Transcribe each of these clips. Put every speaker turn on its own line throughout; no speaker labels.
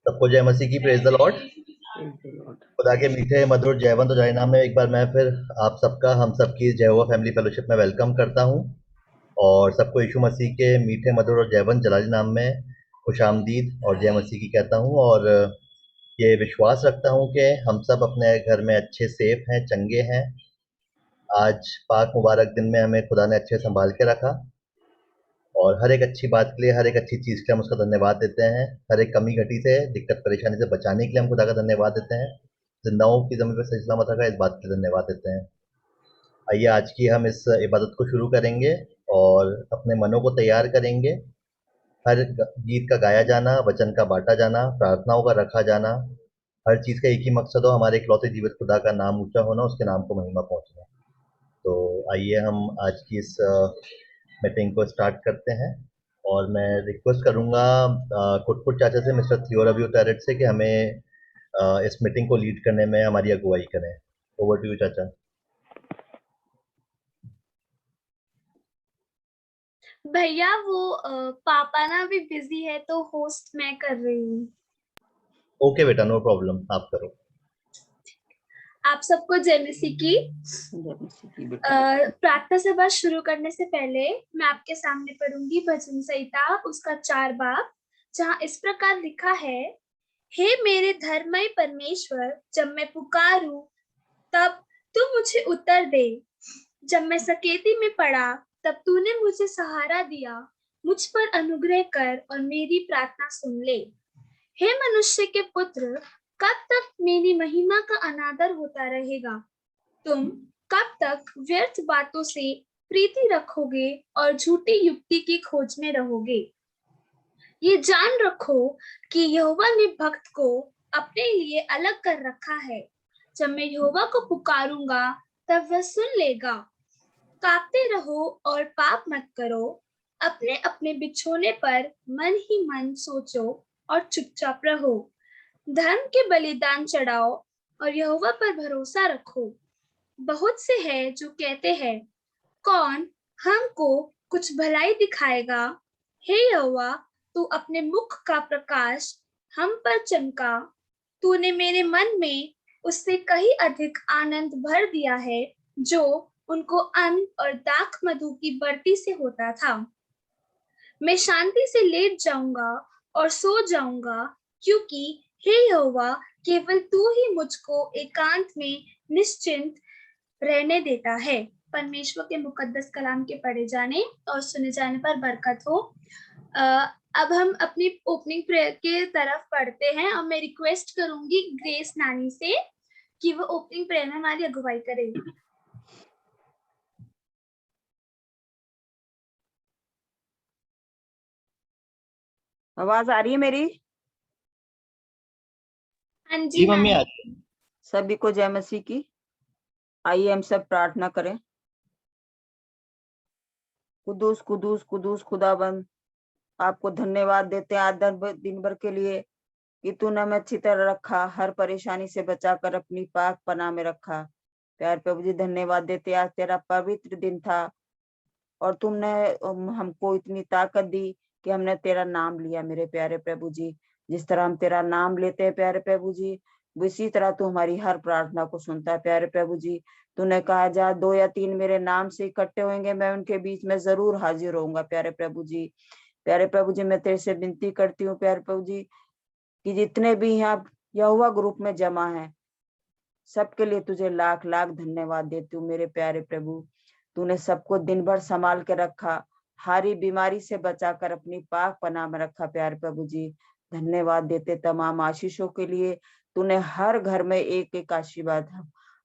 सबको जय मसीह की, प्रेज द लॉर्ड। खुदा के मीठे मधुर जयवंत जय नाम में एक बार मैं फिर आप सबका, हम सबकी यहोवा फैमिली फेलोशिप में वेलकम करता हूं और सबको यीशु मसीह के मीठे मधुर और जयवंत जलाली नाम में खुशामदीद और जय मसीह की कहता हूं। और ये विश्वास रखता हूं कि हम सब अपने घर में अच्छे सेफ हैं, चंगे हैं। आज पाक मुबारक दिन में हमें खुदा ने अच्छे संभाल के रखा और हर एक अच्छी बात के लिए, हर एक अच्छी चीज़ के लिए हम उसका धन्यवाद देते हैं। हर एक कमी घटी से, दिक्कत परेशानी से बचाने के लिए हम खुदा का धन्यवाद देते हैं। जिंदाओं की ज़मीन पर सही सलामत रखा, इस बात के लिए धन्यवाद देते हैं। आइए आज की हम इस इबादत को शुरू करेंगे और अपने मनों को तैयार करेंगे। हर गीत का गाया जाना, वचन का बांटा जाना, प्रार्थनाओं का रखा जाना, हर चीज़ का एक ही मकसद हो, हमारे इकलौते जीवित खुदा का नाम ऊंचा होना, उसके नाम को महिमा पहुंचना। तो आइए हम आज की इस मीटिंग को स्टार्ट करते हैं और मैं रिक्वेस्ट करूंगा कुटकुट चाचा से, मिस्टर थियो रवि उतारेट से, कि हमें इस मीटिंग को लीड करने में हमारी अगुवाई करें। ओवर टू यू चाचा।
भैया वो पापा ना अभी बिजी है तो होस्ट मैं कर रही हूँ।
ओके बेटा, नो प्रॉब्लम, आप करो।
आप सबको जय मसीह की। प्रार्थना सभा शुरू करने से पहले मैं आपके सामने पढ़ूंगी भजन संहिता उसका 4 बाब, जहाँ इस प्रकार लिखा है, हे मेरे धर्ममय परमेश्वर, जब मैं पुकारूं तब तू मुझे उत्तर दे। जब मैं सकेती में पड़ा तब तूने मुझे सहारा दिया। मुझ पर अनुग्रह कर और मेरी प्रार्थना सुन ले। हे मनुष्य के पुत्र, कब तक मेरी महिमा का अनादर होता रहेगा? तुम कब तक व्यर्थ बातों से प्रीति रखोगे और झूठी युक्ति की खोज में रहोगे? ये जान रखो कि यहोवा ने भक्त को अपने लिए अलग कर रखा है। जब मैं यहोवा को पुकारूंगा तब वह सुन लेगा। कांपते रहो और पाप मत करो। अपने अपने बिछोने पर मन ही मन सोचो और चुपचाप रहो। धर्म के बलिदान चढ़ाओ और यहोवा पर भरोसा रखो। बहुत से हैं जो कहते हैं, कौन हमको कुछ भलाई दिखाएगा? हे यहोवा, तू अपने मुख का प्रकाश हम पर चमका। तूने मेरे मन में उससे कहीं अधिक आनंद भर दिया है, जो उनको अन्न और दाख मधु की बर्ती से होता था। मैं शांति से लेट जाऊंगा और सो जाऊंगा, क्योंकि हे यहोवा, केवल तू ही मुझको एकांत में निश्चिंत रहने देता है। परमेश्वर के मुकद्दस कलाम के पढ़े जाने और सुने जाने पर बरकत हो। अब हम अपनी ओपनिंग प्रेयर के तरफ पढ़ते हैं और मैं रिक्वेस्ट करूंगी ग्रेस नानी से कि वो ओपनिंग प्रेयर में हमारी अगुवाई करेगी।
आवाज आ रही है मेरी?
हाँ जी
मम्मी।
सभी को जय मसीह की। आइए हम सब प्रार्थना करें। कुदूस कुदूस कुदूस खुदाबंद, आपको धन्यवाद देते हैं आज दिन भर के लिए कि तूने हमें अच्छी तरह रखा, हर परेशानी से बचाकर अपनी पाक पनाह में रखा। प्यार प्रभु जी, धन्यवाद देते, आज तेरा पवित्र दिन था और तुमने हमको इतनी ताकत दी कि हमने तेरा नाम लिया। मेरे प्यारे प्रभु जी, जिस तरह हम तेरा नाम लेते हैं प्यारे प्रभु जी, इसी तरह तू हमारी हर प्रार्थना को सुनता है। प्यारे प्रभु जी, तूने कहा, जहाँ 2 या 3 मेरे नाम से इकट्ठे होंगे, मैं उनके बीच में जरूर हाजिर होऊंगा। प्यारे प्रभु जी, प्यारे प्रभु जी, मैं तेरे से विनती करती हूँ प्यारे प्रभु जी कि जितने भी यहाँ यहोवा ग्रुप में जमा है, सबके लिए तुझे लाख लाख धन्यवाद देती हूँ। मेरे प्यारे प्रभु, तूने सबको दिन भर संभाल के रखा, हारी बीमारी से बचाकर अपनी पाक पनाह में रखा। प्यारे प्रभु जी, धन्यवाद देते तमाम आशीषों के लिए। तूने हर घर में एक एक आशीर्वाद,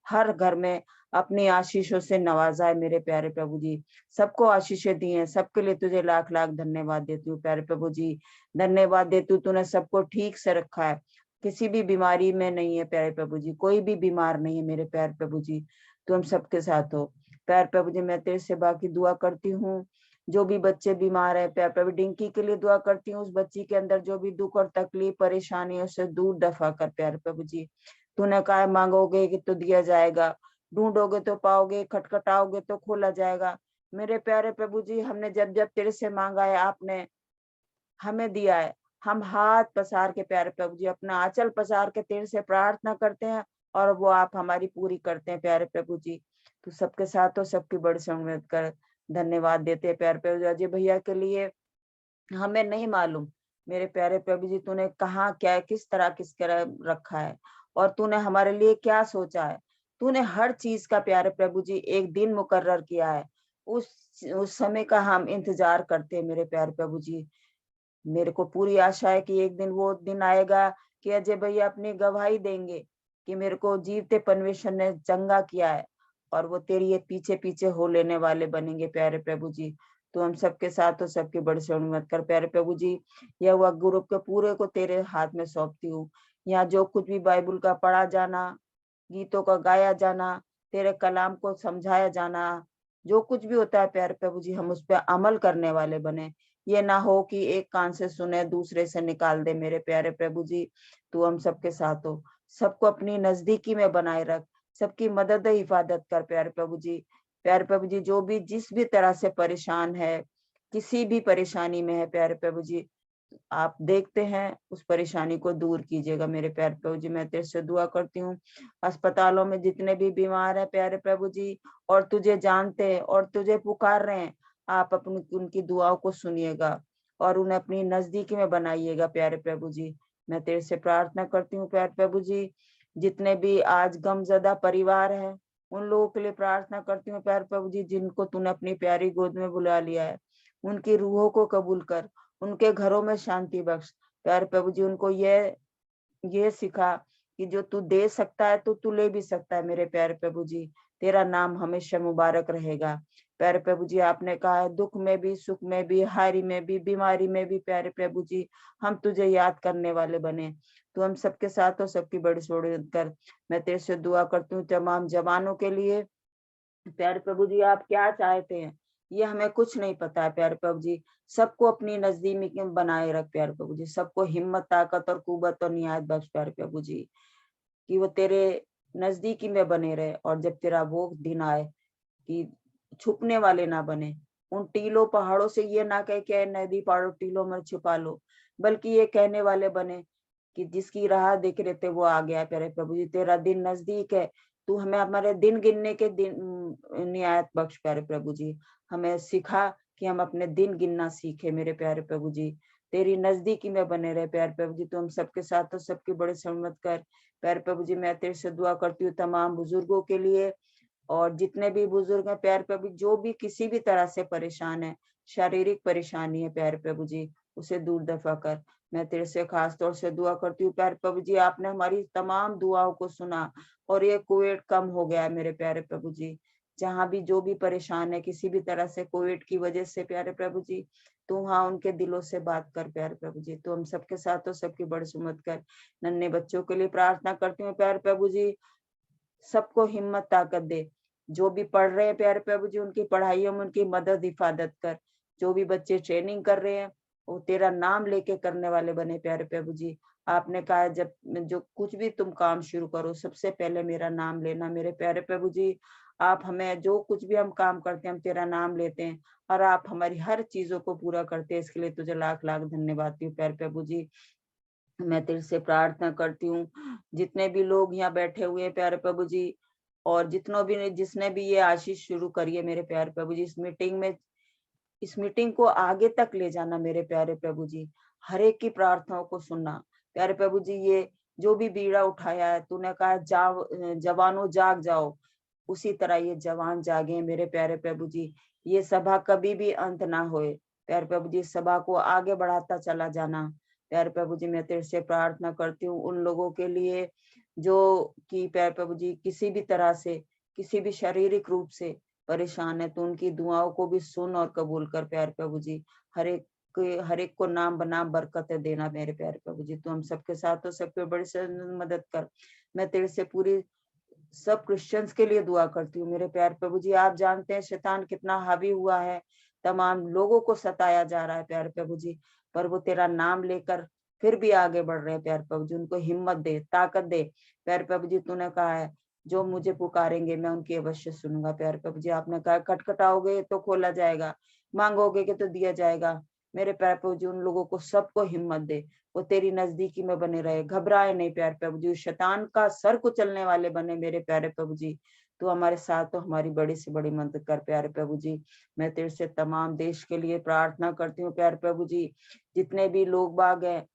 हर घर में अपनी आशीषों से नवाजा है। मेरे प्यारे प्रभु जी, सबको आशीषें दी हैं, सबके लिए तुझे लाख लाख धन्यवाद देती हूँ। प्यारे प्रभु जी, धन्यवाद देती हूँ, तूने सबको ठीक से रखा है, किसी भी बीमारी में नहीं है। प्यारे प्रभु जी, कोई भी बीमार नहीं है। मेरे प्यारे प्रभु जी, तू हम सबके साथ हो। प्यारे प्रभु जी, मैं तेरे से बाकी दुआ करती हूँ, जो भी बच्चे बीमार है, प्यारे प्रभु डिंकी के लिए दुआ करती हूँ, उस बच्ची के अंदर जो भी दुख और तकलीफ परेशानी है उसे दूर दफा कर। प्यारे प्रभु जी, तूने कहा मांगोगे कि तो दिया जाएगा, ढूंढोगे तो पाओगे, खटखटाओगे तो खोला जाएगा। मेरे प्यारे प्रभु जी, हमने जब जब तेरे से मांगा है, आपने हमें दिया है। हम हाथ पसार के प्यारे प्रभु जी, अपना आंचल पसार के तेरे से प्रार्थना करते हैं और वो आप हमारी पूरी करते हैं प्यारे प्रभु जी। तो सबके साथ हो, सबकी बड़ी संगत कर धन्यवाद देते हैं प्यारे प्रभु जी। अजय भैया के लिए हमें नहीं मालूम मेरे प्यारे प्रभु जी, तूने कहाँ क्या किस तरह रखा है और तूने हमारे लिए क्या सोचा है। तूने हर चीज का प्यारे प्रभु जी एक दिन मुकर्रर किया है, उस समय का हम इंतजार करते हैं मेरे प्यारे प्रभु जी। मेरे को पूरी आशा है कि एक दिन वो दिन आएगा कि अजय भैया अपनी गवाही देंगे कि मेरे को जीवते परमेश्वर ने चंगा किया है और वो तेरी ये पीछे पीछे हो लेने वाले बनेंगे प्यारे प्रभु जी। तो हम सबके साथ हो, सबकी बड़ी सेवा मत कर प्यारे प्रभु जी। यह हुआ ग्रुप के पूरे को तेरे हाथ में सौंपती हूँ। यहाँ जो कुछ भी बाइबल का पढ़ा जाना, गीतों का गाया जाना, तेरे कलाम को समझाया जाना, जो कुछ भी होता है प्यारे प्रभु जी, हम उस पर अमल करने वाले बने। ये ना हो कि एक कान से सुने दूसरे से निकाल दे मेरे प्यारे प्रभु जी। तू हम सबके साथ हो, सबको अपनी नजदीकी में बनाए रख, सबकी मदद हिफाजत कर प्यारे प्रभु जी। प्यारे प्रभु जी, जो भी जिस भी तरह से परेशान है, किसी भी परेशानी में है प्यारे प्रभु जी, आप देखते हैं, उस परेशानी को दूर कीजिएगा मेरे प्यारे प्रभु जी। मैं तेरे से दुआ करती हूँ अस्पतालों में जितने भी बीमार हैं प्यारे प्रभु जी, और तुझे जानते हैं और तुझे पुकार रहे हैं, आप अपनी उनकी दुआओं को सुनिएगा और उन्हें अपनी नजदीकी में बनाइएगा प्यारे प्रभु जी। मैं तेरे से प्रार्थना करती हूँ प्यारे प्रभु जी, जितने भी आज गमजदा परिवार है उन लोगों के लिए प्रार्थना करती हूँ प्यारे प्रभु जी, जिनको तूने अपनी प्यारी गोद में बुला लिया है। उनकी रूहों को कबूल कर, उनके घरों में शांति बख्श प्यारे प्रभु जी। उनको ये सिखा कि जो तू दे सकता है तो तू ले भी सकता है मेरे प्यारे प्रभु जी। तेरा नाम हमेशा मुबारक रहेगा प्यारे प्रभु जी। आपने कहा है दुख में भी, सुख में भी, हारी में भी, बीमारी में भी प्यारे प्रभु जी हम तुझे याद करने वाले बने। तो हम सबके साथ हो, सबकी बड़ी छोड़ कर मैं तेरे से दुआ करती हूँ तमाम जवानों के लिए प्यारे प्रभु जी। आप क्या चाहते हैं ये हमें कुछ नहीं पता है प्यारे प्रभु जी। सबको अपनी नजदीकी में बनाए रख प्यारे प्रभु जी, सबको हिम्मत, ताकत और कुवत और नियात बख्श प्यारे प्रभु जी, कि वो तेरे नजदीकी में बने रहे। और जब तेरा वो दिन आए कि छुपने वाले ना बने, उन टीलों पहाड़ों से ये ना कहे कि नदी पहाड़ों टीलों में छुपा लो, बल्कि ये कहने वाले बने कि जिसकी राह देख रहे थे वो आ गया प्यारे प्रभु जी। तेरा दिन नजदीक है, तू हमें हमारे दिन गिनने के दिन नियायत बख्श प्यारे प्रभु जी। हमें सिखा कि हम अपने दिन गिनना सीखे मेरे प्यारे प्रभु जी। तेरी नजदीकी में बने रहे प्यारे प्रभु जी। तो हम सबके साथ तो सबकी बड़े सम्मत कर प्यारे प्रभु जी। मैं तेरे से दुआ करती हूँ तमाम बुजुर्गों के लिए, और जितने भी बुजुर्ग हैं प्यारे प्रभु, जो भी किसी भी तरह से परेशान है, शारीरिक परेशानी है प्यारे प्रभु जी, उसे दूर दफा कर। मैं तेरे से खास तौर से दुआ करती हूँ प्यारे प्रभु जी, आपने हमारी तमाम दुआओं को सुना और ये कोविड कम हो गया है मेरे प्यारे प्रभु जी। जहाँ भी जो भी परेशान है किसी भी तरह से कोविड की वजह से प्यारे प्रभु जी, तो वहाँ उनके दिलों से बात कर प्यारे प्रभु जी। तो हम सबके साथ हो, सबकी बड़ी सुमत कर। नन्हे बच्चों के लिए प्रार्थना करती हूँ प्यारे प्रभु जी, सबको हिम्मत ताकत दे। जो भी पढ़ रहे हैं प्यारे प्रभु जी, उनकी पढ़ाइयों में उनकी मदद हिफाजत कर। जो भी बच्चे ट्रेनिंग कर रहे हैं वो तेरा नाम लेके करने वाले बने प्यारे प्रभु जी। आपने कहा जब जो कुछ भी तुम काम शुरू करो सबसे पहले मेरा नाम लेना मेरे प्यारे प्रभु जी। आप हमें जो कुछ भी हम काम करते हैं हम तेरा नाम लेते हैं और आप हमारी हर चीजों को पूरा करते हैं। इसके लिए तुझे लाख लाख धन्यवाद दी प्यारे प्रभु जी। मैं तेरे से प्रार्थना करती हूँ जितने भी लोग यहाँ बैठे हुए हैं प्यारे प्रभु जी, और जिसने भी ये आशीष शुरू करी है मेरे प्यारे प्रभु जी, इस मीटिंग को आगे तक ले जाना मेरे प्यारे प्रभु जी। हर एक की प्रार्थनाओं को सुनना प्यारे प्रभु जी। ये जो भी बीड़ा उठाया है, तूने कहा जवानों जाग जाओ, उसी तरह ये जवान जागे मेरे प्यारे प्रभु जी। ये सभा कभी भी अंत ना होए प्यारे प्रभु जी, सभा को आगे बढ़ाता चला जाना प्यारे प्रभु जी। मैं तेरे से प्रार्थना करती हूँ उन लोगों के लिए जो कि प्यारे प्रभु जी किसी भी तरह से, किसी भी शारीरिक रूप से परेशान है, तो उनकी दुआओं को भी सुन और कबूल कर प्यारे प्रभु जी। हर एक को नाम बनाम बरकतें देना मेरे प्यारे प्रभु जी। तो हम सबके साथ तो सबके बड़ी से मदद कर। मैं तेरे से पूरी सब क्रिश्चियंस के लिए दुआ करती हूँ मेरे प्यारे प्रभु जी। आप जानते हैं शैतान कितना हावी हुआ है, तमाम लोगों को सताया जा रहा है प्यारे प्रभु जी, पर वो तेरा नाम लेकर फिर भी आगे बढ़ रहे हैं प्यारे प्रभु जी। उनको हिम्मत दे, ताकत दे प्यारे प्रभु जी। तूने कहा है जो मुझे पुकारेंगे मैं उनकी अवश्य सुनूंगा प्यारे प्रभु जी। आपने कहा खटखटाओगे तो खोला जाएगा, मांगोगे कि तो दिया जाएगा। मेरे प्यारे प्रभु जी उन लोगों को सबको हिम्मत दे, वो तेरी नजदीकी में बने रहे, घबराए नहीं प्यारे प्रभु जी, शैतान का सर कुचलने वाले बने मेरे प्यारे प्रभु जी। तू हमारे साथ तो हमारी बड़ी से बड़ी मदद कर प्यारे प्रभु जी। मैं तेरे से तमाम देश के लिए प्रार्थना करती हूँ प्यारे प्रभु जी, जितने भी लोग बाग हैं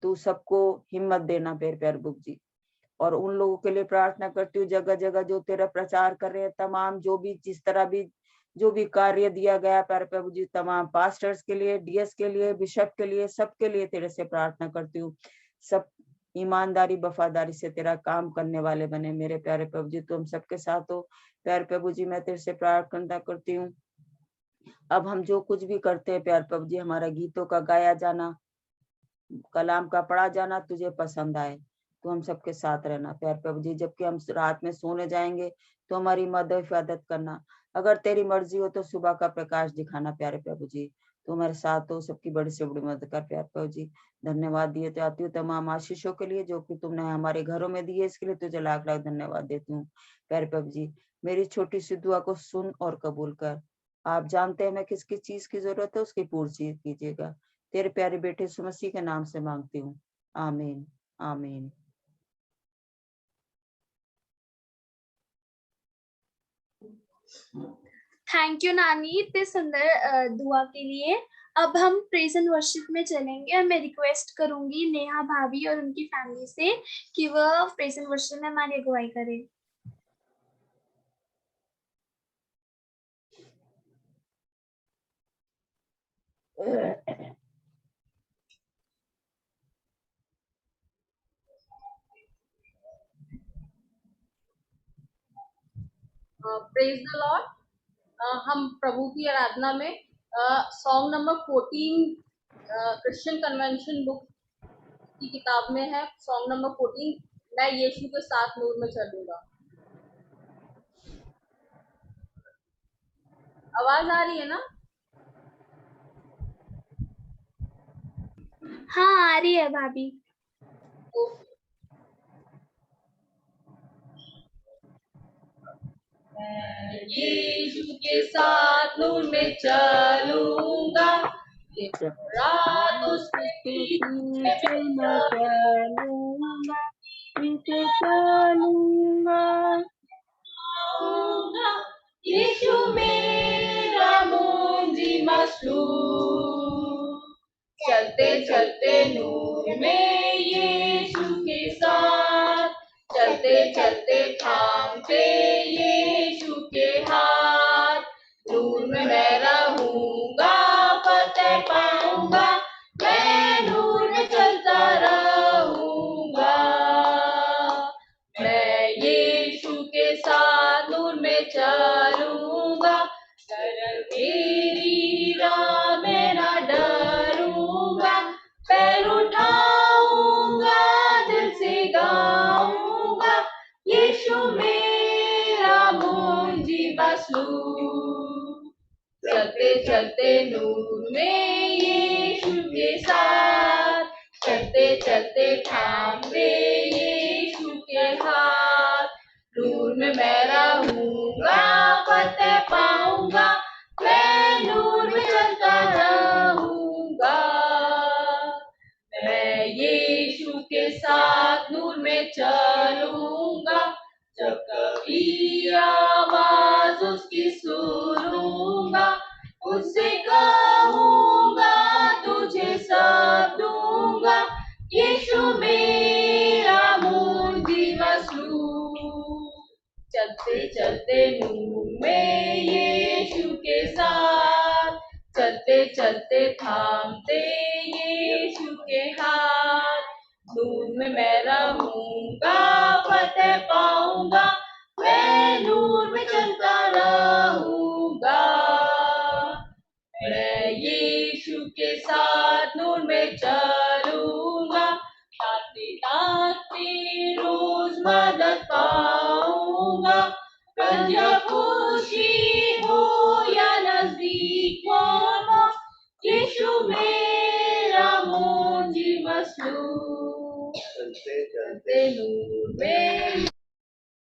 तू सबको हिम्मत देना प्यारे प्रभु जी। और उन लोगों के लिए प्रार्थना करती हूँ जगह जगह जो तेरा प्रचार कर रहे हैं, तमाम जो भी जिस तरह भी जो भी कार्य दिया गया प्यारे प्रभु जी, तमाम पास्टर्स के लिए, डीएस के लिए, बिशप के लिए, सबके लिए तेरे से प्रार्थना करती हूँ। सब ईमानदारी वफादारी से तेरा काम करने वाले बने मेरे प्यारे प्रभु जी। तुम सबके साथ हो प्यारे प्रभु जी। मैं तेरे से प्रार्थना करती हूँ, अब हम जो कुछ भी करते हैं प्यारे प्रभु जी, हमारा गीतों का गाया जाना, कलाम का पढ़ा जाना तुझे पसंद आए, तो हम सबके साथ रहना प्यारे प्रभु जी। जबकि हम रात में सोने जाएंगे तो हमारी मदद हिफाजत करना, अगर तेरी मर्जी हो तो सुबह का प्रकाश दिखाना प्यारे प्रभु जी। तो हमारे साथ हो, सबकी बड़ी से बड़ी मदद कर प्यारे प्रभु जी। धन्यवाद दिए चाहती हूँ तमाम आशीषों के लिए जो कि तुमने हमारे घरों में दिए, इसके लिए तुझे लाख लाख धन्यवाद देती हूँ प्यारे प्रभु जी। मेरी छोटी सी दुआ को सुन और कबूल कर। आप जानते हैं मैं किस किस चीज की जरूरत है, उसकी पूर्ति कीजिएगा। तेरे प्यारे बेटे यीशु मसीह के नाम से मांगती हूँ, आमीन आमीन।
थैंक यू नानी इतने सुंदर दुआ के लिए। अब हम प्रेज एंड वर्शिप में चलेंगे और मैं रिक्वेस्ट करूंगी नेहा भाभी और उनकी फैमिली से कि वह प्रेज एंड वर्शिप में हमारी अगुवाई करें।
Praise the Lord. हम प्रभु की आराधना में song number 14 Christian convention book की किताब में है, सॉन्ग नंबर 14, मैं यीशु के साथ नूर में चलूंगा। आवाज आ रही है ना?
हाँ आ रही है भाभी।
यीशु के साथ नूर में चलूंगा, रात उसके पीछे मैं
चलूंगा, पीछे चलूंगा,
यीशु मेरा मुंजी मसलूम, चलते चलते नूर में यीशु के साथ, चलते चलते थामते यीशु के हाथ, नूर में मैं रहूंगा, फतेह पाऊंगा, मैं नूर में चलता रहूंगा, मैं यीशु के साथ नूर में चलूंगा, मेरी राह में ना डरूंगा, पैर उठाऊंगा, दिल से गाऊंगा, यीशु मेरा मुंजी मसलूम, चलते चलते नूर में यीशु के साथ, चलते चलते थामते यीशु के हाथ, नूर में मैं रहूंगा, फतेह पाऊंगा, मैं नूर में चलता रहूंगा, मैं यीशु के साथ नूर में चलूंगा, जब कभी आवाज उसकी सुनूंगा, उससे कहूंगा तुझे सब दूंगा, यीशु मेरा मुंजी मसलूम, चलते चलते नूर में यीशु के साथ, चलते चलते थामते यीशु के हाथ, नूर में मैं रहूंगा, फतेह पाऊंगा, मैं नूर में चलता रहूंगा, मैं यीशु के साथ नूर में चलूंगा, आते आते रोज मदद पाऊंगा, कल या खुशी हो या नजदीक हो, यीशु मेरा मुंजी मसलूम, चलते चलते नूर में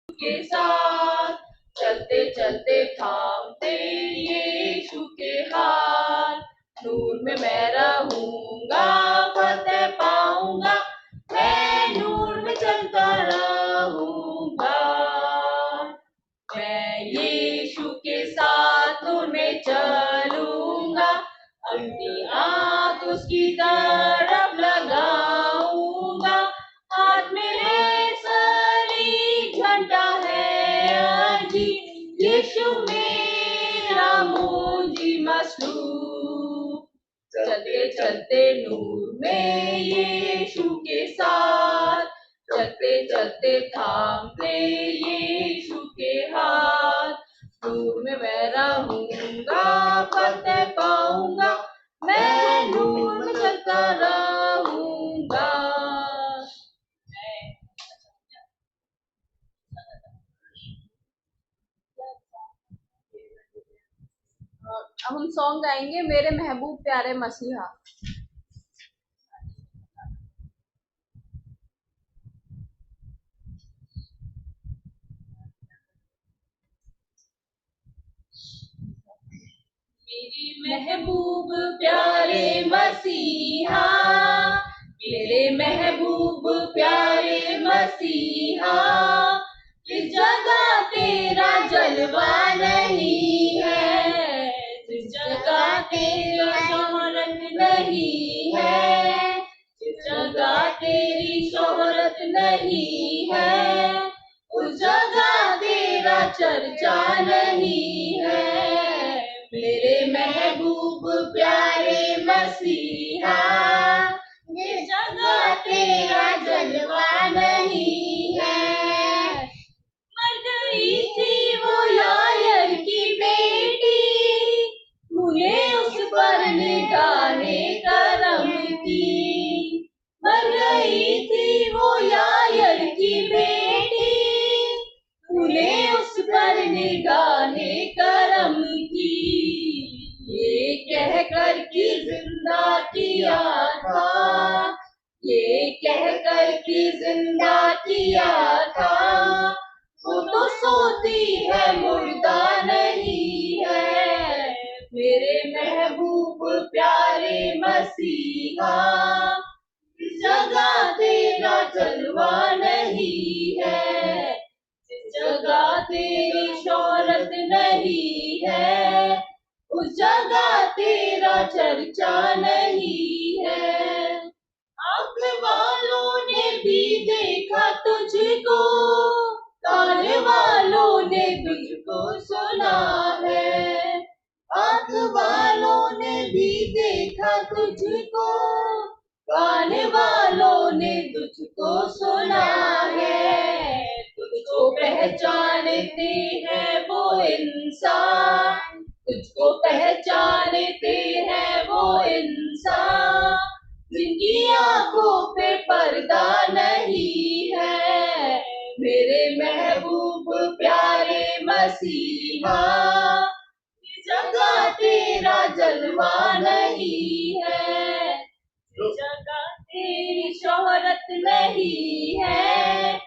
के साथ, चलते चलते थामते यीशु के हाथ, नूर में मैं रहूंगा, फतेह पाऊंगा, मैं नूर में चलता रहूंगा। मैं यीशु के साथ नूर में चलूंगा, अपनी आँख उसकी तरफ लगाऊंगा, हाथ में सलीब झंडा है अजी, यीशु मेरा मुंजी मसलूब। चलते चलते नूर में यीशु के साथ, चलते चलते थामते यीशु के हाथ, नूर में मैं रहूंगा, फतेह पाऊंगा, मैं नूर में चलता रहूंगा। अब हम सॉन्ग गाएंगे, मेरे महबूब प्यारे मसीहा। मेरे महबूब प्यारे मसीहा, मेरे महबूब प्यारे मसीहा, इस जगह तेरा जलवा नहीं है, इस जगह तेरा शोहरत नहीं है, इस जगह तेरी शोहरत नहीं है, उस जगह तेरा चर्चा नहीं है। मेरे महबूब प्यारे मसीहा, ये जगह तेरा जलवा नहीं है। मर गई थी वो यायर की बेटी, मुझे उस पर निगाहे करम की। मर गई थी वो यायर की बेटी, मुझे उस पर निगाहे करम की। ये कह कर कि जिंदा किया था, ये कह कर कि जिंदा किया था, वो तो सोती है मुर्दा नहीं है। मेरे महबूब प्यारे मसीहा, इस जगह तेरा जलवा नहीं है, इस जगह तेरी शोहरत नहीं है, उस जगह तेरा चर्चा नहीं है। आँख वालों ने भी देखा तुझको, कान वालों ने तुझको सुना है। आँख वालों ने भी देखा तुझको, कान वालों ने तुझको सुना है। तुझको पहचानते हैं वो इंसान, तुझको पहचानते हैं वो इंसान, जिनकी आंखों पे पर्दा नहीं है। मेरे महबूब प्यारे मसीहा, इस जगह तेरा जलवा नहीं है, इस जगह तेरी शोहरत नहीं है,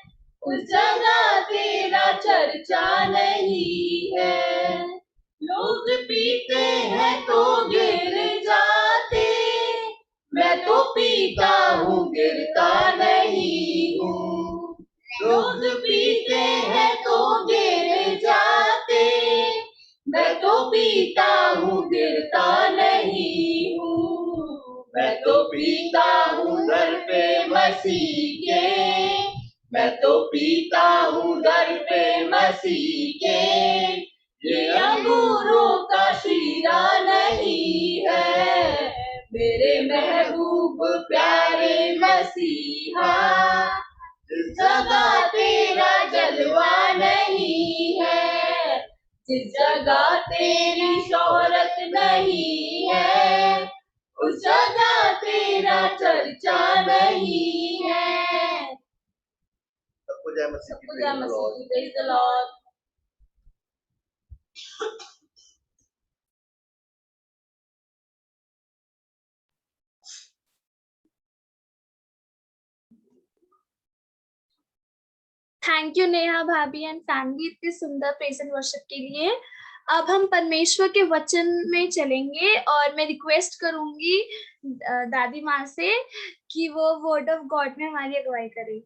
उस जगह तेरा चर्चा नहीं है। लोग पीते हैं तो गिर जाते, मैं तो पीता हूँ गिरता नहीं हूँ। लोग पीते हैं तो गिर जाते, मैं तो पीता हूँ गिरता नहीं हूँ। मैं तो पीता हूँ दर पे मसीह के, मैं तो पीता हूँ दर पे मसीह के। ये अंगूरों का शीरा नहीं है, मेरे महबूब प्यारे मसीहा, जिस जगह तेरा जलवा नहीं है, जिस जगह तेरी शोहरत नहीं है, उस जगह तेरा चर्चा नहीं है।
सबको जय मसीह की,
सबको जय
praise the
मसीह
Lord।
की, praise the Lord।
Thank you Neha भाभी एंड फैमिली इतनी सुंदर प्रेजेंट वर्शिप के लिए। अब हम परमेश्वर के वचन में चलेंगे और मैं रिक्वेस्ट करूंगी दादी माँ से कि वो वर्ड ऑफ गॉड में हमारी अगुवाई करे।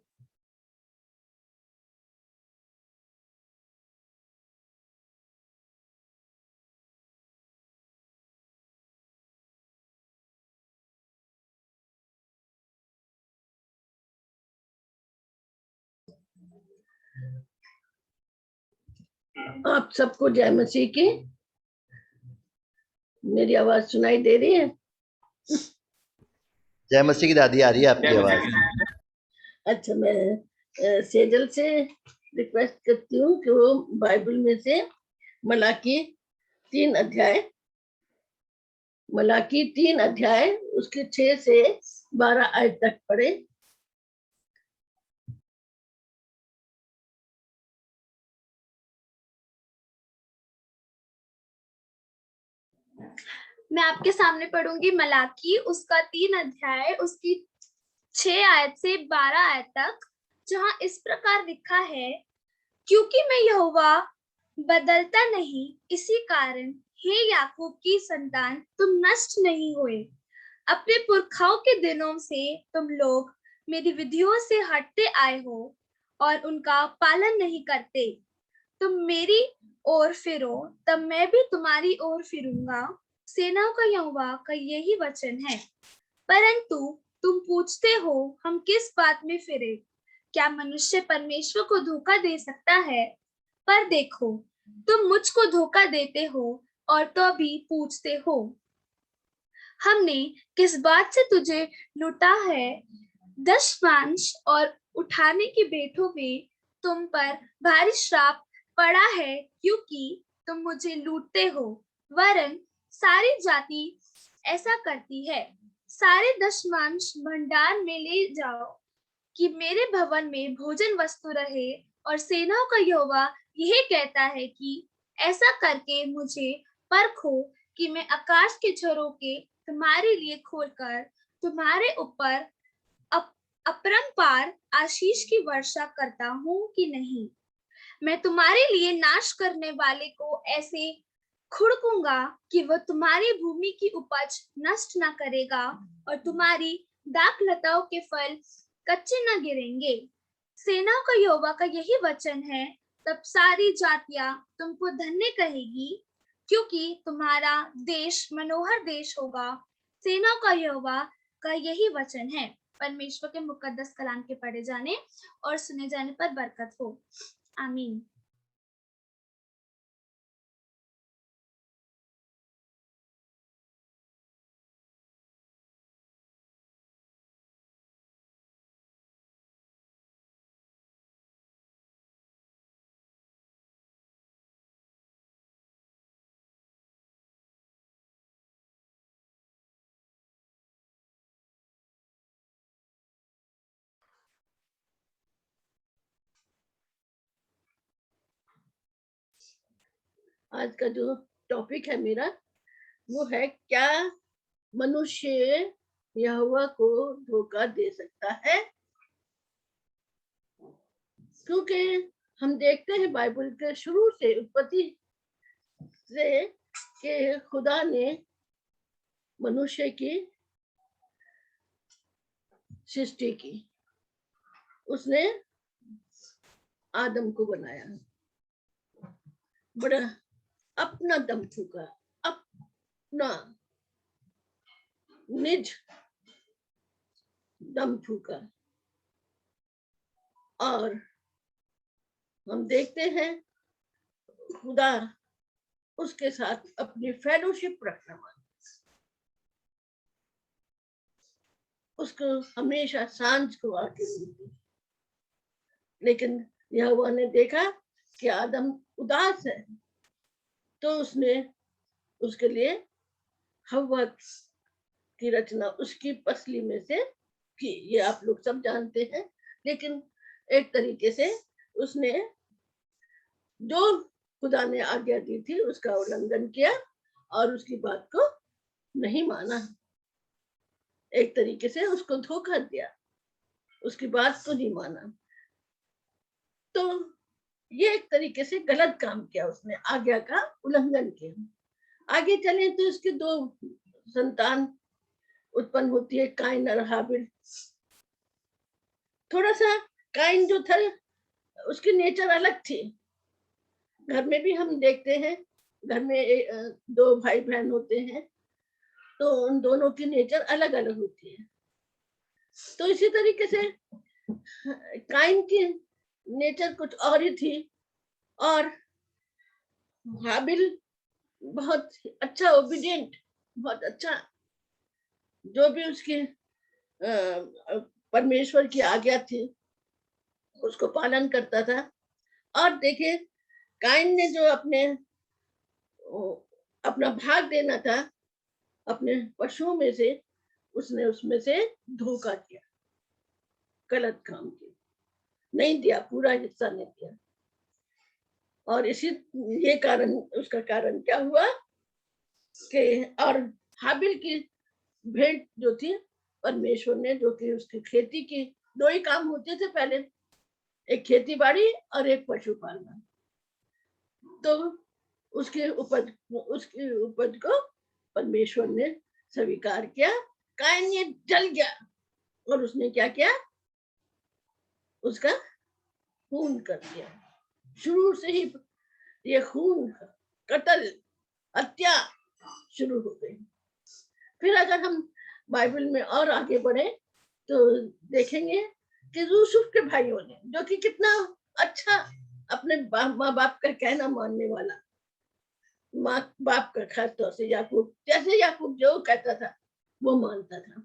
आप सबको जय मसीह की। मेरी आवाज सुनाई दे रही है?
जय मसीह की दादी, आ रही है आपकी आवाज।
अच्छा, मैं सेजल से रिक्वेस्ट करती हूँ कि वो बाइबल में से मलाकी 3 अध्याय उसके 6 से 12 आयत तक पढ़े।
मैं आपके सामने पढ़ूंगी मलाकी उसका 3 अध्याय उसकी 6 आयत से 12 आयत तक, जहां इस प्रकार लिखा है, क्योंकि मैं यहोवा बदलता नहीं, इसी कारण हे याकूब की संतान, तुम नष्ट नहीं हुए। अपने पुरखाओं के दिनों से तुम लोग मेरी विधियों से हटते आए हो और उनका पालन नहीं करते। तुम मेरी ओर फिरो, तब मैं भी तुम्हारी ओर फिरूंगा। सेनाओं का यहोवा का यही वचन है। परंतु तुम पूछते हो, हम किस बात में फिरे? क्या मनुष्य परमेश्वर को धोखा दे सकता है? पर देखो, तुम मुझको धोखा देते हो और तो भी पूछते हो, हमने किस बात से तुझे लूटा है? दशमांश और उठाने की भेंटों में तुम पर भारी श्राप पड़ा है, क्योंकि तुम मुझे लूटते हो। वरन सारी जाति ऐसा करती है। सारे दशमांश भंडार में ले जाओ कि मेरे भवन में भोजन वस्तु रहे। और सेनाओं का यहोवा यह कहता है कि ऐसा करके मुझे परखो कि मैं आकाश के झरोखे तुम्हारे लिए खोलकर तुम्हारे ऊपर अपरंपार आशीष की वर्षा करता हूँ कि नहीं। मैं तुम्हारे लिए नाश करने वाले को ऐसे खुड़कूंगा कि वह तुम्हारी भूमि की उपज नष्ट न करेगा और तुम्हारी दाख लताओं के फल कच्चे न गिरेंगे। सेनाओं का यहोवा का यही वचन है। तब सारी जातियां तुमको धन्य कहेगी, क्योंकि तुम्हारा देश मनोहर देश होगा। सेनाओं का यहोवा का यही वचन है। परमेश्वर के मुकद्दस कलाम के पढ़े जाने और सुने जाने पर बरकत हो। आमीन।
आज का जो टॉपिक है मेरा, वो है क्या मनुष्य यहोवा को धोखा दे सकता है? क्योंकि हम देखते हैं बाइबल के शुरू से, उत्पत्ति से, कि खुदा ने मनुष्य की सृष्टि की। उसने आदम को बनाया, बड़ा अपना दम फूका, अपना निज दम फूका। और हम देखते हैं खुदा उसके साथ अपनी फेलोशिप रखना मांगता, उसको हमेशा सांझ को आके मिलती। लेकिन यहोवा ने देखा कि आदम उदास है, तो उसने उसके लिए हव्वा की रचना उसकी पसली में से की। ये आप लोग सब जानते हैं। लेकिन एक तरीके से उसने जो खुदा ने आज्ञा दी थी उसका उल्लंघन किया और उसकी बात को नहीं माना। एक तरीके से उसको धोखा दिया, उसकी बात को नहीं माना। तो ये एक तरीके से गलत काम किया, उसने आज्ञा का उल्लंघन किया। आगे चले तो इसके दो संतान उत्पन्न होती है, काइन और हाबिल। थोड़ा सा काइन जो था उसकी नेचर अलग थी। घर में भी हम देखते हैं, घर में दो भाई बहन होते हैं तो उन दोनों की नेचर अलग अलग होती है। तो इसी तरीके से काइन की नेचर कुछ और ही थी, और हाबिल बहुत अच्छा ओबीडिएंट, बहुत अच्छा, जो भी उसकी परमेश्वर की आज्ञा थी उसको पालन करता था। और देखिए काइन ने जो अपना भाग देना था अपने पशुओं में से, उसने उसमें से धोखा किया, गलत काम किया, नहीं दिया, पूरा हिस्सा नहीं दिया। और ये कारण, उसका कारण क्या हुआ कि और हाबिल की भेंट जो थी परमेश्वर ने, जो कि उसकी खेती की, दो ही काम होते थे पहले, एक खेती बाड़ी और एक पशुपालन। तो उसकी उपज को परमेश्वर ने स्वीकार किया। काइन ये जल गया और उसने क्या किया, उसका खून कर दिया। शुरू से ही ये खून, कत्ल, हत्या शुरू हो गई। फिर अगर हम बाइबल में और आगे बढ़े तो देखेंगे कि यूसुफ के भाइयों ने, जो कि कितना अच्छा, अपने माँ बाप का कहना मानने वाला, माँ बाप का, खास तौर से याकूब, जैसे याकूब जो कहता था वो मानता था।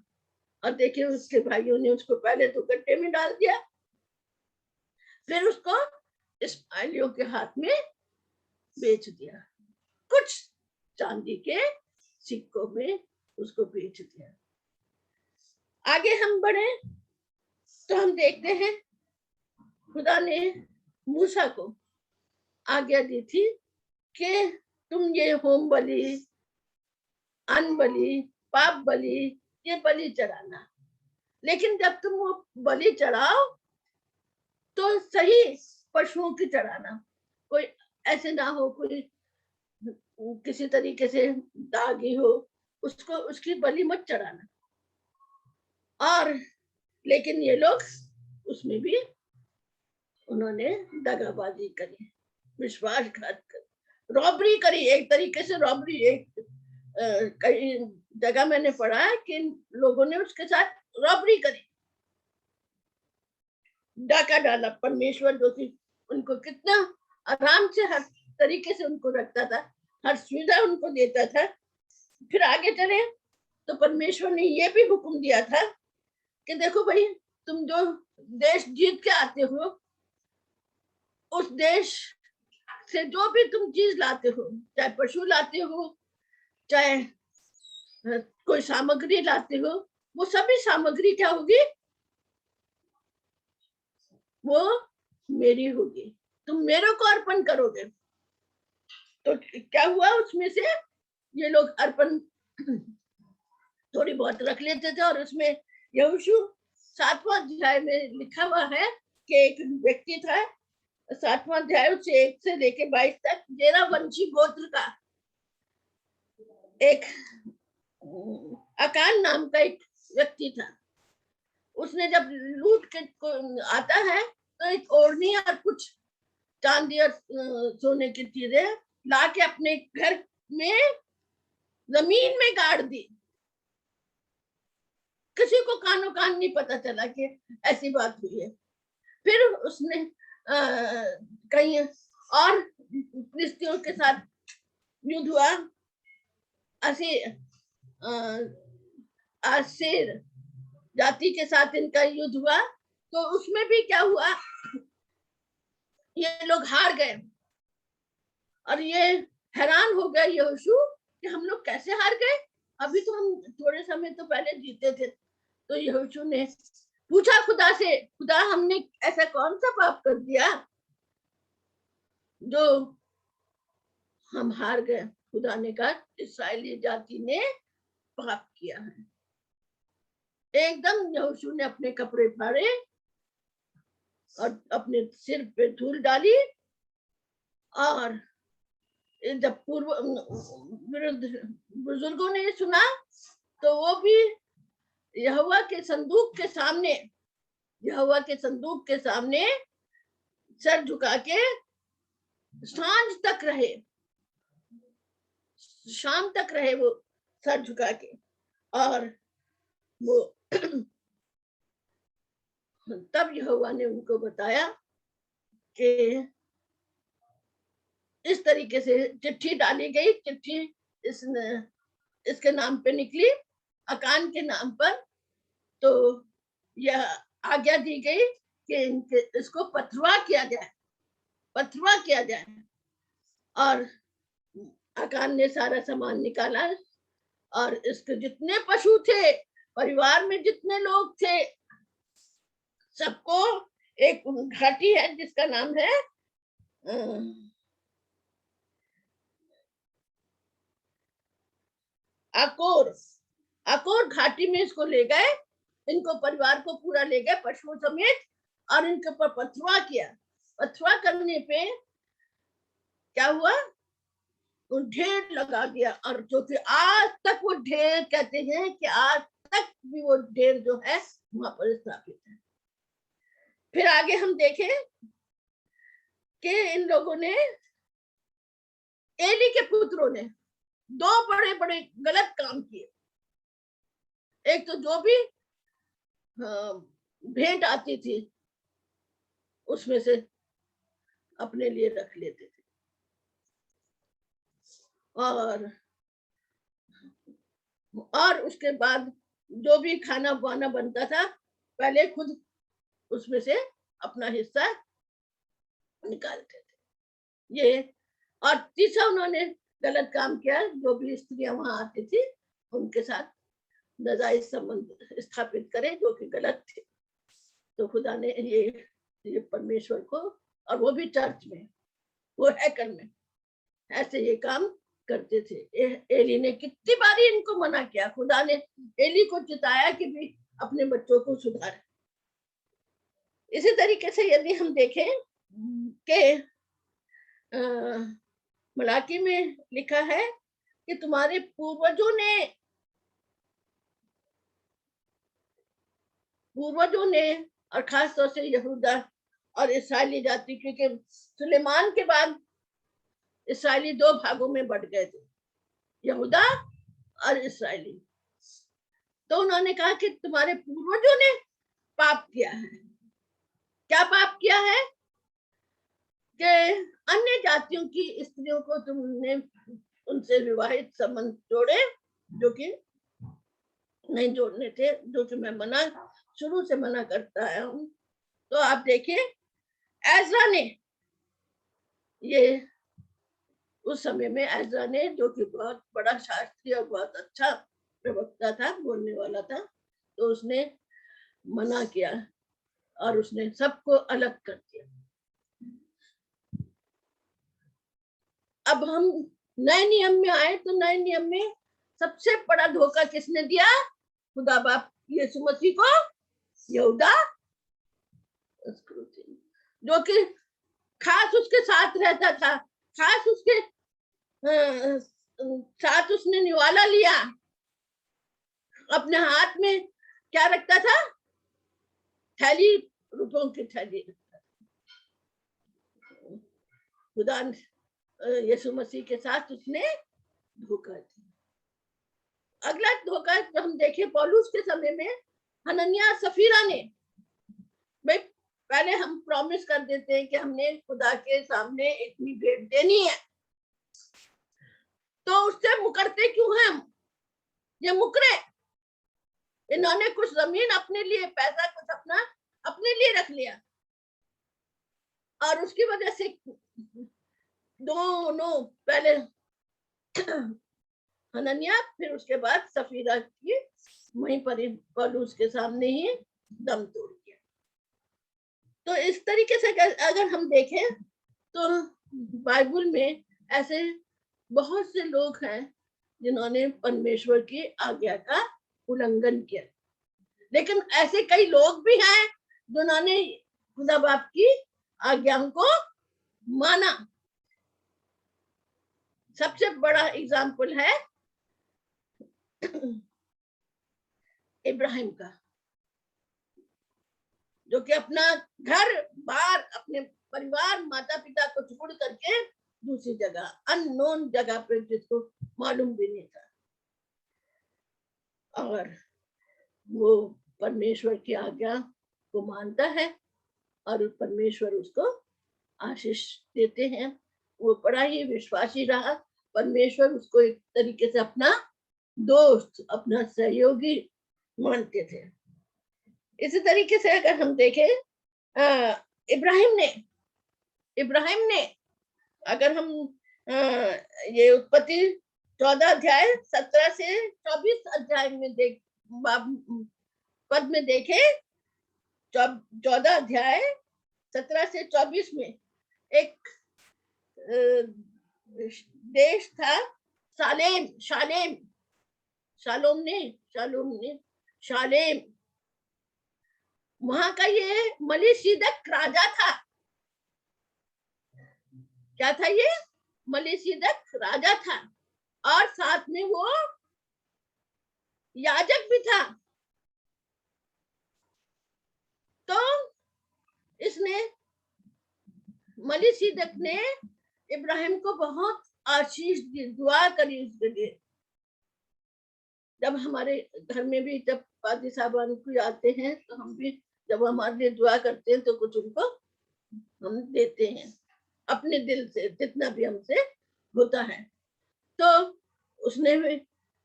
और देखिए उसके भाइयों ने उसको पहले तो गड्ढे में डाल दिया, फिर उसको इस्माइलियों के हाथ में बेच दिया, कुछ चांदी के सिक्कों में उसको बेच दिया। आगे हम बढ़े तो हम देखते हैं खुदा ने मूसा को आज्ञा दी थी कि तुम ये होम बलि, अन्न बलि, पाप बलि, ये बलि चढ़ाना, लेकिन जब तुम वो बलि चढ़ाओ तो सही पशुओं की चढ़ाना, कोई ऐसे ना हो कोई किसी तरीके से दागी हो, उसको, उसकी बलि मत चढ़ाना। और लेकिन ये लोग उसमें भी उन्होंने दगाबाजी करी, विश्वासघात करी, रॉबरी करी, एक तरीके से रॉबरी। कई जगह मैंने पढ़ा है कि लोगों ने उसके साथ रॉबरी करी, डाका डाला। परमेश्वर जो कि उनको कितना आराम से हर तरीके से उनको रखता था, हर सुविधा उनको देता था। फिर आगे चले तो परमेश्वर ने ये भी हुक्म दिया था कि देखो भाई, तुम जो देश जीत के आते हो, उस देश से जो भी तुम चीज लाते हो, चाहे पशु लाते हो, चाहे कोई सामग्री लाते हो, वो सभी सामग्री क्या होगी, वो मेरी होगी, तुम मेरे को अर्पण करोगे। तो क्या हुआ, उसमें से ये लोग अर्पण थोड़ी बहुत रख लेते थे। और उसमें यहोशू 7वां अध्याय में लिखा हुआ है कि एक व्यक्ति था, 7वां अध्याय से 1 से लेके 22 तक, जेरा वंशी गोत्र का एक अकान नाम का एक व्यक्ति था। उसने जब लूट के आता है तो एक ओढ़नी और कुछ चांदी और सोने की चीजें ला के अपने घर में जमीन में गाड़ दी। किसी को कानो कान नहीं पता चला कि ऐसी बात हुई है। फिर उसने कहीं और फिलिस्तीयों के साथ युद्ध हुआ, आसेर जाति के साथ इनका युद्ध हुआ। तो उसमें भी क्या हुआ, ये लोग हार गए और ये हैरान हो गए यहोशू कि हम लोग कैसे हार गए, अभी तो हम थोड़े समय तो पहले जीते थे। तो यहोशू ने पूछा खुदा से, खुदा हमने ऐसा कौन सा पाप कर दिया जो हम हार गए। खुदा ने कहा, इस्राएली जाति ने पाप किया है। एकदम यहोशू ने अपने कपड़े फाड़े और अपने सिर पे धूल डाली और जब पूर्व बुजुर्गों ने सुना तो वो भी यहोवा के संदूक के सामने सर झुका के सांझ तक रहे, शाम तक रहे वो सर झुका के। और वो तब यहोवा ने उनको बताया कि इस तरीके से चिट्ठी डाली गई, चिट्ठी इसके नाम पे निकली, अकान के नाम पर। तो यह आज्ञा दी गई कि इसको पथरवा किया जाए। और अकान ने सारा सामान निकाला और इसके जितने पशु थे, परिवार में जितने लोग थे, सबको एक घाटी है जिसका नाम है आकोर घाटी में इसको ले गए, इनको परिवार को पूरा ले गए पशुओं समेत, और इनके ऊपर पथरवा किया। पथरवा करने पे क्या हुआ, ढेर लगा दिया। और जो कि आज तक वो ढेर कहते हैं कि आज तक भी वो ढेर जो है वहां पर स्थापित है। फिर आगे हम देखें कि इन लोगों ने, एली के पुत्रों ने 2 बड़े बड़े गलत काम किए। एक तो जो भी भेंट आती थी उसमें से अपने लिए रख लेते थे, और उसके बाद जो भी खाना वाना बनता था पहले खुद उसमें से अपना हिस्सा निकालते थे ये। और तीसरा उन्होंने गलत काम किया, जो भी स्त्रियां वहां आती थी उनके साथ नाजायज संबंध स्थापित करे जो कि गलत थे। तो खुदा ने ये परमेश्वर को, और वो भी चर्च में, वो हैकल में ऐसे ये काम करते थे। एली ने कितनी बारी इनको मना किया, खुदा ने एली को चिताया कि भी अपने बच्चों को सुधारे। इसी तरीके से यदि हम देखें कि मलाकी में लिखा है कि तुम्हारे पूर्वजों ने और खास तौर से यहूदा और इस्राएली जाति, क्योंकि सुलेमान के बाद इस्राएली 2 भागों में बट गए थे, यहूदा और इस्राएली। तो उन्होंने कहा कि तुम्हारे पूर्वजों ने पाप किया है। क्या पाप किया है? कि अन्य जातियों की स्त्रियों को तुमने उनसे विवाहित संबंध जोड़े, जो कि नहीं जोड़ने थे, जो कि मैं शुरू से मना करता आया हूं। तो आप देखिए, एजरा ने, ये उस समय में एजरा ने, जो कि बहुत बड़ा शास्त्री और बहुत अच्छा प्रवक्ता था, बोलने वाला था, तो उसने मना किया और उसने सबको अलग कर दिया। अब हम नए नियम में आए तो नए नियम में सबसे बड़ा धोखा किसने दिया? खुदा बाप यीशु मसीह को यहूदा, जो कि खास उसके साथ रहता था, खास उसके साथ उसने निवाला लिया। अपने हाथ में क्या रखता था? थैली, रुपयों की थैली रखता था। खुदा यीशु मसीह के साथ उसने धोखा दिया। अगला धोखा जो हम देखें पौलुस के समय में, हनन्याह सफीरा ने, भाई पहले हम प्रॉमिस कर देते हैं कि हमने खुदा के सामने इतनी भेंट देनी है, तो उससे मुकरते क्यों हैं हम? ये मुकरे, इन्होंने कुछ जमीन अपने लिए, पैसा कुछ अपना अपने लिए रख लिया, और उसकी वजह से दोनों, पहले हनन्याह फिर उसके बाद सफीरा की वहीं पर पौलुस के सामने ही दम तोड़ दिया। तो इस तरीके से अगर हम देखें तो बाइबल में ऐसे बहुत से लोग हैं जिन्होंने परमेश्वर की आज्ञा का उल्लंघन किया, लेकिन ऐसे कई लोग भी हैं जिन्होंने खुदा बाप की आज्ञाओं को माना। सबसे बड़ा एग्जाम्पल है इब्राहिम का, जो कि अपना घर बार, अपने परिवार, माता पिता को छोड़ करके दूसरी जगह, अननोन जगह पे, जिसको मालूम भी नहीं था, और वो परमेश्वर की आज्ञा को मानता है और परमेश्वर उसको आशीष देते हैं। वो बड़ा ही विश्वासी रहा। परमेश्वर उसको एक तरीके से अपना दोस्त, अपना सहयोगी मानते थे। इसी तरीके से अगर हम देखें, इब्राहिम ने अगर हम ये उत्पत्ति 14 अध्याय 17 से 24 अध्याय में पद में देखे, 14 अध्याय 17 से 24 में एक देश था शालेम। वहां का ये मलिसीदक राजा था। क्या था ये? मलिसीदक राजा था, और साथ में वो याजक भी था। तो इसने, मलिसीदक ने इब्राहिम को बहुत आशीष दी, दुआ करी उसके लिए। जब हमारे घर में भी जब पादी साहबान को आते हैं, तो हम भी जब हमारे लिए दुआ करते हैं, तो कुछ उनको हम देते हैं अपने दिल से, जितना भी हमसे होता है। तो उसने भी,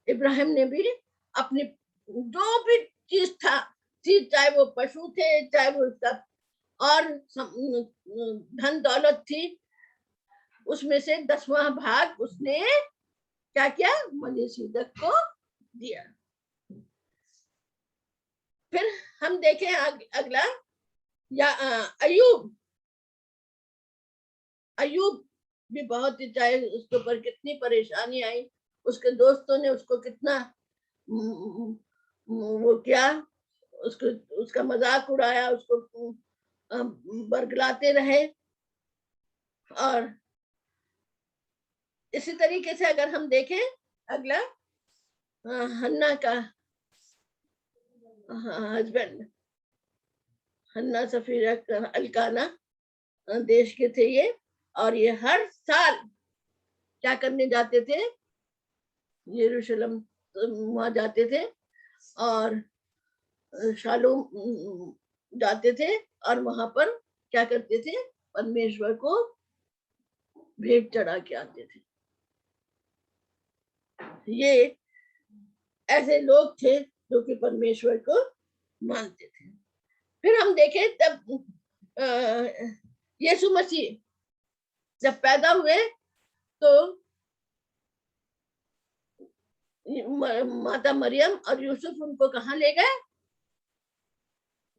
इब्राहिम ने भी अपनी जो भी चीज था, चाहे वो पशु थे, चाहे वो उसका और धन दौलत थी, उसमें से 10वां भाग उसने क्या किया? मलिसीदक को दिया। फिर हम देखें अगला, या अयूब भी बहुत ही, चाहे उसके ऊपर कितनी परेशानी आई, उसके दोस्तों ने उसको कितना वो किया, उसका मजाक उड़ाया, उसको बरगलाते रहे। और इसी तरीके से अगर हम देखें अगला, हन्ना का हस्बैंड, हन्ना सफीरा अल्काना देश के थे ये, और ये हर साल क्या करने जाते थे? यरूशलेम वहां जाते थे, और शालोम जाते थे, और वहां पर क्या करते थे? परमेश्वर को भेंट चढ़ा के आते थे। ये ऐसे लोग थे जो कि परमेश्वर को मानते थे। फिर हम देखें, तब यीशु मसीह जब पैदा हुए, तो माता मरियम और यूसुफ उनको कहाँ ले गए?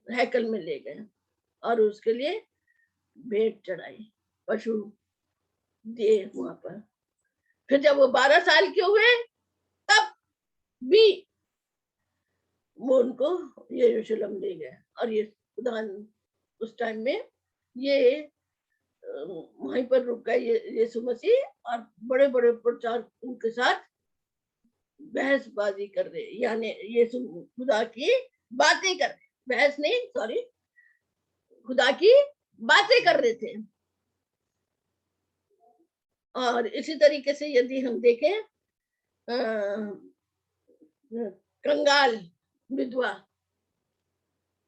हैकल में ले गए, और उसके लिए भेंट चढ़ाई, पशु दिए वहां पर। फिर जब वो 12 साल के हुए, तब भी वो उनको यरूशलेम ले गए, और ये खुदा उस टाइम में ये वहीं पर रुक गए यीशु मसीह, और बड़े बड़े प्रचार उनके साथ बहसबाजी कर रहे, यानी यीशु खुदा की बातें कर रहे, बहस नहीं, सॉरी, खुदा की बातें कर रहे थे। और इसी तरीके से यदि हम देखें, कंगाल विधवा,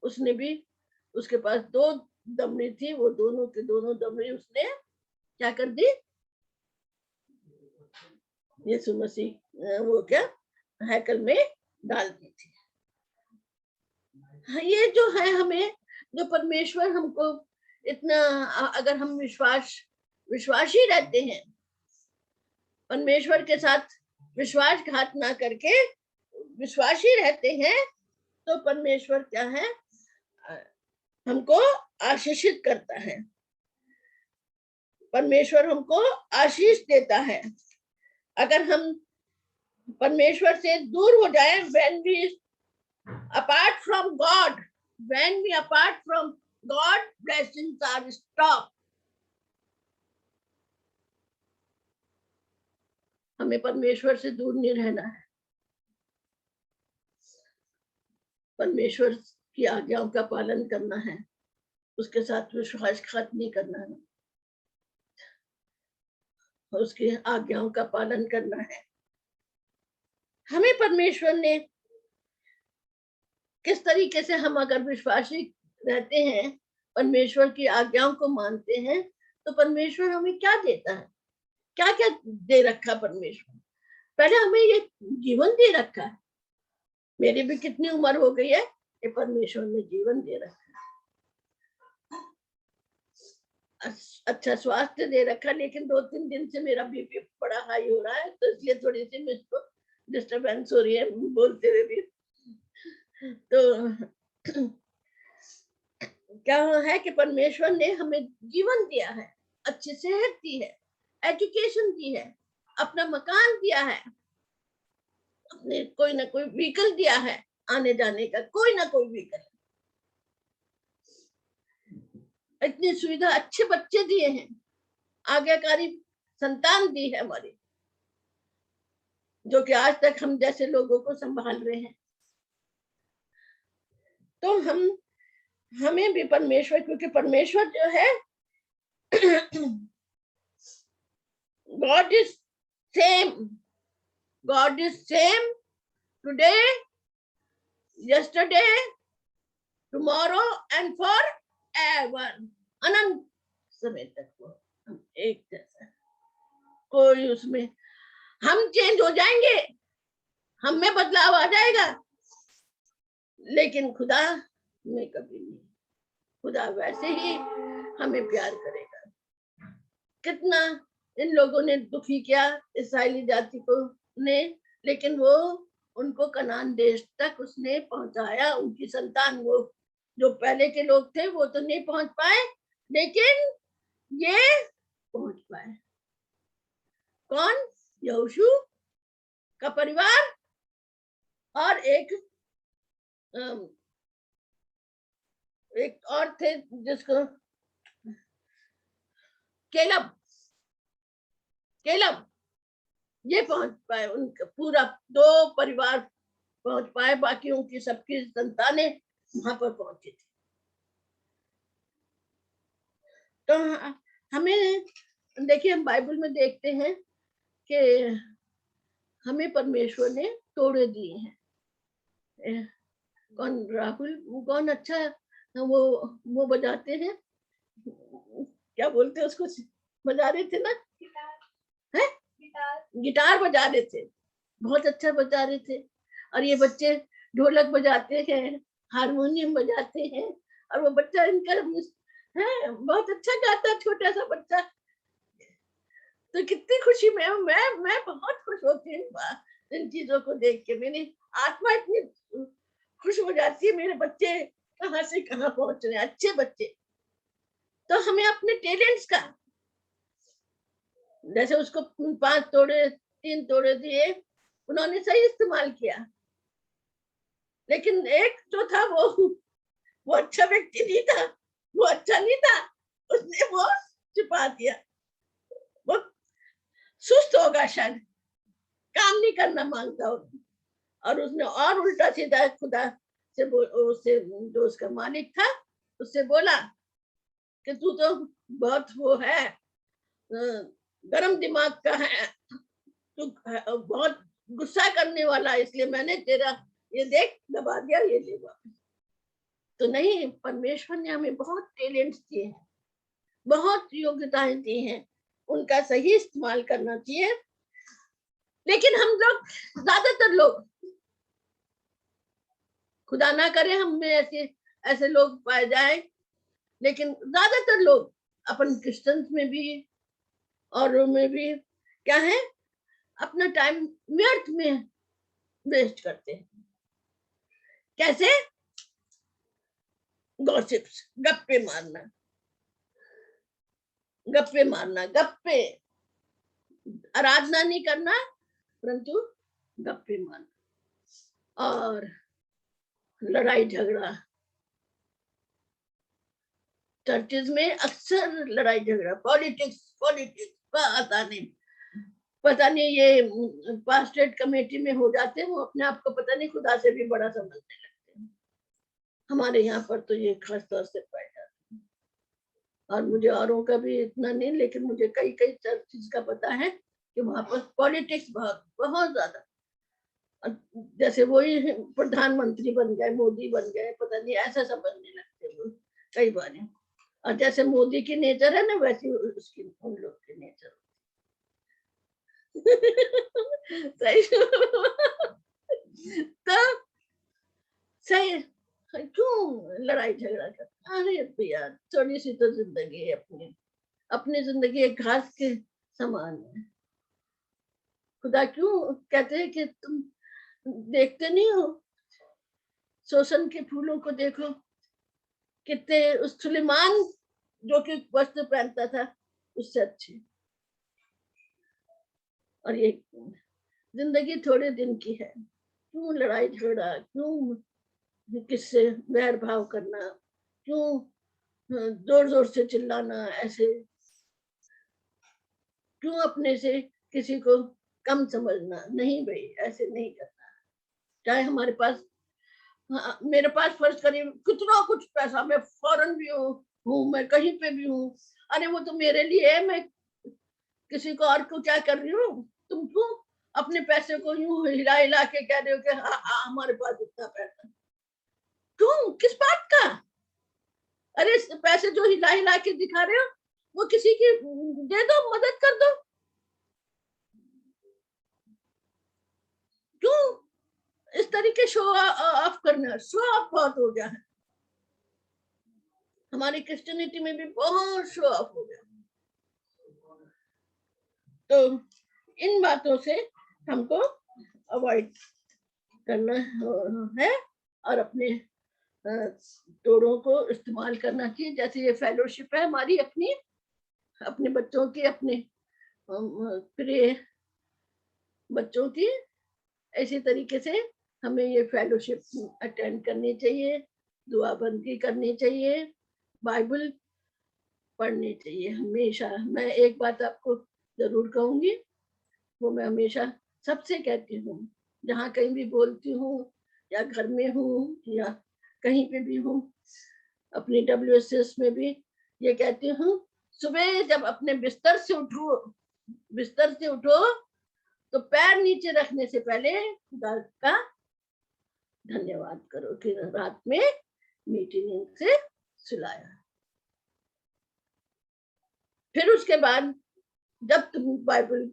उसने भी, उसके पास 2 दमड़ी थी, वो दोनों के दोनों दमड़ी उसने क्या कर दी? यीशु मसीह वो क्या हैकल में डाल दी थी। ये जो है, हमें जो परमेश्वर हमको इतना, अगर हम विश्वासी रहते हैं, परमेश्वर के साथ विश्वासघात ना करके विश्वासी रहते हैं, तो परमेश्वर क्या है? हमको आशीषित करता है, परमेश्वर हमको आशीष देता है। अगर हम परमेश्वर से दूर हो जाए, when we apart from God, blessings are stopped. हमें परमेश्वर से दूर नहीं रहना है, परमेश्वर की आज्ञाओं का पालन करना है, उसके साथ विश्वासघात नहीं करना है, उसकी आज्ञाओं का पालन करना है। हमें परमेश्वर ने किस तरीके से, हम अगर विश्वासी रहते हैं, परमेश्वर की आज्ञाओं को मानते हैं, तो परमेश्वर हमें क्या देता है, क्या क्या दे रखा परमेश्वर। पहले हमें ये जीवन दे रखा है। मेरी भी कितनी उम्र हो गई है, ये परमेश्वर ने जीवन दे रखा है। अच्छा स्वास्थ्य दे रखा, लेकिन 2-3 दिन से मेरा बीपी बड़ा हाई हो रहा है, तो इसलिए थोड़ी सी मुझको डिस्टरबेंस हो रही है बोलते हुए भी। तो क्या है कि परमेश्वर ने हमें जीवन दिया है, अच्छी सेहत दी है, एजुकेशन दी है, अपना मकान दिया है, अपने कोई ना कोई व्हीकल दिया है, आने जाने का कोई ना कोई व्हीकल, इतनी सुविधा, अच्छे बच्चे दिए हैं, आज्ञाकारी संतान दी है हमारी, जो कि आज तक हम जैसे लोगों को संभाल रहे हैं। तो हमें भी परमेश्वर, क्योंकि परमेश्वर जो है God is same. God is same today, yesterday, tomorrow and forever. अनंत समय तक वो एक जैसा, कोई उसमें, हम चेंज हो जाएंगे, हम में बदलाव आ जाएगा, लेकिन खुदा में कभी नहीं। खुदा वैसे ही हमें प्यार करेगा। कितना इन लोगों ने दुखी किया इस्राएली जाति को ने, लेकिन वो उनको कनान देश तक उसने पहुंचाया। उनकी संतान, वो जो पहले के लोग थे वो तो नहीं पहुंच पाए, लेकिन ये पहुंच पाए। कौन? यहोशू का परिवार और एक और थे जिसको केलब ये पहुंच पाए। उनका पूरा 2 परिवार पहुंच पाए, बाकी उनकी सबकी संतानें वहां पर पहुंची थी। तो हमें देखिए, हम बाइबल में देखते हैं कि हमें परमेश्वर ने तोड़े दिए हैं। कौन? राहुल, कौन अच्छा वो बजाते हैं, क्या बोलते हैं उसको, बजा रहे थे ना, है गिटार बजा रहे थे, बहुत अच्छा बजा रहे थे। और ये बच्चे ढोलक बजाते हैं, हारमोनियम बजाते हैं, और वो बच्चा इनका है बहुत अच्छा गाता है, छोटा सा बच्चा। तो कितनी खुशी में मैं बहुत खुश होती हूँ इन चीजों को देख के। मेरी आत्मा इतनी खुश हो जाती है, मेरे बच्चे कहाँ से कहाँ पहुंच रहे हैं, अच्छे बच्चे। तो हमें अपने टैलेंट्स का, जैसे उसको 5 तोड़े 3 तोड़े दिए, उन्होंने सही इस्तेमाल किया, लेकिन एक जो था वो अच्छा व्यक्ति नहीं था, वो अच्छा नहीं था, उसने वो छिपा दिया। वो सुस्त होगा शायद, काम नहीं करना मांगता होगा, और उसने और उल्टा सीधा खुदा से उससे, जो उसका मालिक था, उससे बोला कि तू तो बहुत वो है, गरम दिमाग का है, तू बहुत गुस्सा करने वाला, इसलिए मैंने तेरा ये देख दबा दिया, ये ले वापस। तो नहीं, परमेश्वर ने हमें बहुत टैलेंट्स दिए हैं, बहुत योग्यताएं दी हैं, उनका सही इस्तेमाल करना चाहिए। लेकिन हम लोग, ज्यादातर लोग, खुदा ना करे हम में ऐसे लोग पाए जाए, लेकिन ज्यादातर लोग अपन क्रिश्चियंस में भी और में भी क्या है, अपना टाइम व्यर्थ में वेस्ट करते हैं। कैसे? गॉसिप्स, गप्पे मारना, गप्पे, आराधना नहीं करना, परंतु गप्पे मारना और लड़ाई झगड़ा। चर्चेज में अक्सर लड़ाई झगड़ा, पॉलिटिक्स बात आने, पता नहीं ये पास स्टेट कमेटी में हो जाते हैं, वो अपने आप को पता नहीं खुदा से भी बड़ा समझने लगते हैं। हमारे यहाँ पर तो ये खास तौर से पाया जाता है। और मुझे औरों का भी इतना नहीं, लेकिन मुझे कई कई चीज का पता है कि वहां पर पॉलिटिक्स बहुत ज्यादा, जैसे वही प्रधानमंत्री बन गए, मोदी बन गए, पता नहीं ऐसा समझने लगते वो कई बार। और जैसे मोदी की नेचर है ना, वैसे उसकी उन लोग की नेचर सही। तो सही, क्यों लड़ाई झगड़ा करते? अरे भैया, थोड़ी सी तो जिंदगी है अपनी, अपनी जिंदगी एक घास के समान है। खुदा क्यों कहते हैं कि तुम देखते नहीं हो, शोषण के फूलों को देखो, कितने उस सुलेमान जो कि वस्त्र पहनता था उससे अच्छे। और ये जिंदगी थोड़े दिन की है, क्यों लड़ाई झगड़ा, क्यों किससे वैर भाव करना, क्यों जोर जोर से चिल्लाना, ऐसे क्यों अपने से किसी को कम समझना? नहीं भाई, ऐसे नहीं करना। चाहे हमारे पास, मेरे पास फर्ज करिए कितना कुछ पैसा, मैं फॉरेन भी हूँ, मैं कहीं पे भी हूँ, अरे वो तो मेरे लिए है, मैं किसी को और को क्या कर रही हूँ? तुम क्यों अपने पैसे को यूं हिला हिला के कह रहे हो कि हाँ हाँ हमारे पास इतना पैसा? क्यों, किस बात का? अरे पैसे जो हिला हिला के दिखा रहे हो, वो किसी की दे दो, मदद कर दो। क्यों इस तरीके शो ऑफ करना? शो ऑफ बहुत हो गया है, हमारी क्रिश्चियनिटी में भी बहुत शो ऑफ हो गया। तो इन बातों से हमको अवॉइड करना है और अपने तोड़ों को इस्तेमाल करना चाहिए। जैसे ये फेलोशिप है हमारी अपनी, अपने बच्चों की, अपने प्रिय बच्चों की, इसी तरीके से हमें ये फेलोशिप अटेंड करनी चाहिए, दुआबंदी करनी चाहिए, बाइबल पढ़नी चाहिए हमेशा। मैं एक बात आपको जरूर कहूंगी, वो मैं हमेशा सबसे कहती हूँ, जहाँ कहीं भी बोलती हूँ या घर में हूँ या कहीं पे भी हूँ, अपनी WSS में भी ये कहती हूँ, सुबह जब अपने बिस्तर से उठो तो पैर नीचे रखने से पहले खुदा का धन्यवाद करो कि रात में मीठी नींद से सुलाया। फिर उसके बाद जब तुम बाइबल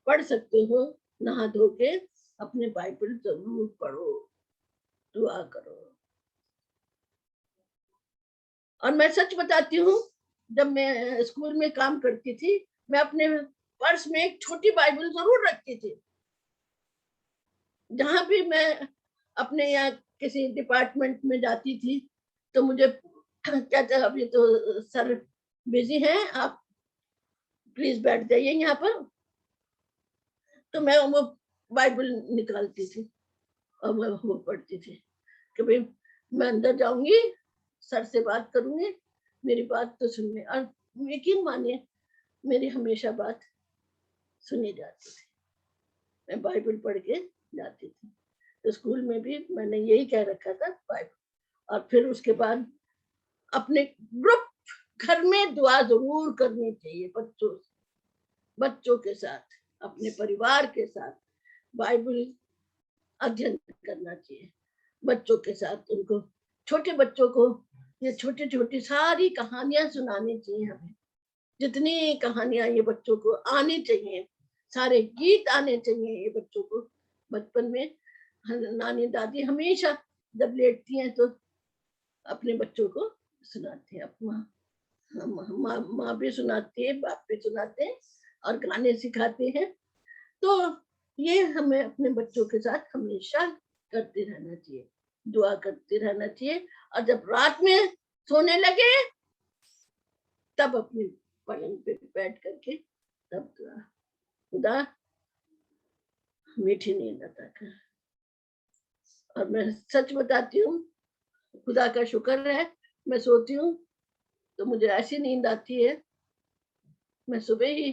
पढ़ सकते हो, नहा धो के अपने बाइबल जरूर पढ़ो, दुआ करो। और मैं सच बताती हूँ, जब मैं स्कूल में काम करती थी, मैं अपने पर्स में एक छोटी बाइबल जरूर रखती थी। जहां भी मैं अपने यहाँ किसी डिपार्टमेंट में जाती थी तो मुझे कहते, अभी तो सर बिजी हैं, आप प्लीज बैठ जाइए यहाँ पर। तो मैं वो बाइबल निकालती थी और मैं वो पढ़ती थी कि भाई मैं अंदर जाऊंगी, सर से बात करूंगी, मेरी बात तो सुनने। और यकीन मानिए मेरी हमेशा बात सुनी जाती थी, मैं बाइबल पढ़ के जाती थी। तो स्कूल में भी मैंने यही कह रखा था, बाइबल। और फिर उसके बाद अपने ग्रुप घर में दुआ जरूर करनी चाहिए, बच्चों के साथ, अपने परिवार के साथ बाइबल अध्ययन करना चाहिए। बच्चों के साथ उनको, छोटे बच्चों को ये छोटी छोटी सारी कहानियां सुनानी चाहिए हमें। जितनी कहानियां ये बच्चों को आनी चाहिए, सारे गीत आने चाहिए ये बच्चों को बचपन में। नानी दादी हमेशा जब लेटती हैं तो अपने बच्चों को सुनाती है, माँ भी सुनाती है, बाप भी सुनाते हैं और गाने सिखाते हैं। तो ये हमें अपने बच्चों के साथ हमेशा करते रहना चाहिए, दुआ करते रहना चाहिए। और जब रात में सोने लगे तब अपने पलंग पे बैठ करके तब दुआ, खुदा मीठी नींद अता कर। और मैं सच बताती हूँ, खुदा का शुक्र है, मैं सोती हूँ तो मुझे ऐसी नींद आती है, मैं सुबह ही,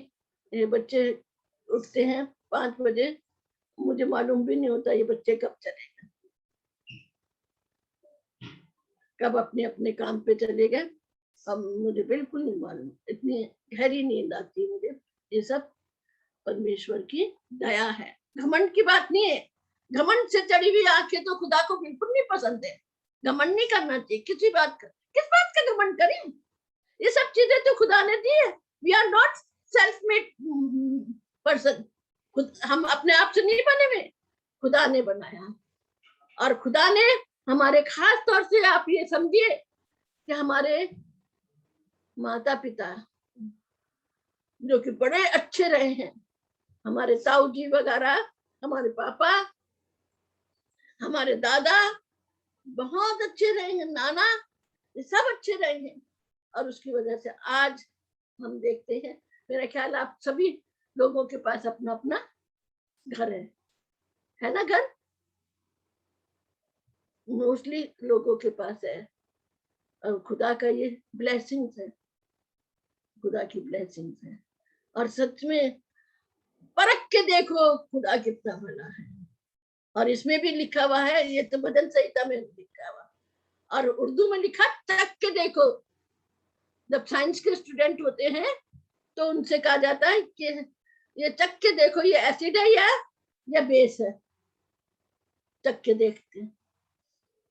ये बच्चे उठते हैं 5 बजे, मुझे मालूम भी नहीं होता ये बच्चे कब चले गए, कब अपने अपने काम पे चले गए, अब मुझे बिल्कुल नहीं मालूम, इतनी गहरी नींद आती है मुझे। ये सब परमेश्वर की दया है, घमंड की बात नहीं है। घमंड से चढ़ी हुई आंखें तो खुदा को बिल्कुल नहीं पसंद है। घमंड नहीं करना चाहिए किसी बात का। किस बात का घमंड करें? ये सब चीजें तो खुदा ने दी है। We are not self made person, हम अपने आप से नहीं बने हुए, खुदा ने बनाया। और खुदा ने हमारे, खास तौर से आप ये समझिए कि हमारे माता पिता जो कि बड़े अच्छे रहे हैं, हमारे ताऊ जी वगैरह, हमारे पापा, हमारे दादा बहुत अच्छे रहे हैं, नाना, ये सब अच्छे रहे हैं। और उसकी वजह से आज हम देखते हैं, मेरा ख्याल आप सभी लोगों के पास अपना अपना घर है ना? घर मोस्टली लोगों के पास है। और खुदा का ये ब्लेसिंग्स है, खुदा की ब्लेसिंग्स है। और सच में परख के देखो खुदा कितना भला है। और इसमें भी लिखा हुआ है, ये तो भजन संहिता में लिखा हुआ, और उर्दू में लिखा, चख के देखो। जब साइंस के स्टूडेंट होते हैं तो उनसे कहा जाता है कि ये चख के देखो, ये एसिड है या बेस है। चख के देखते हैं,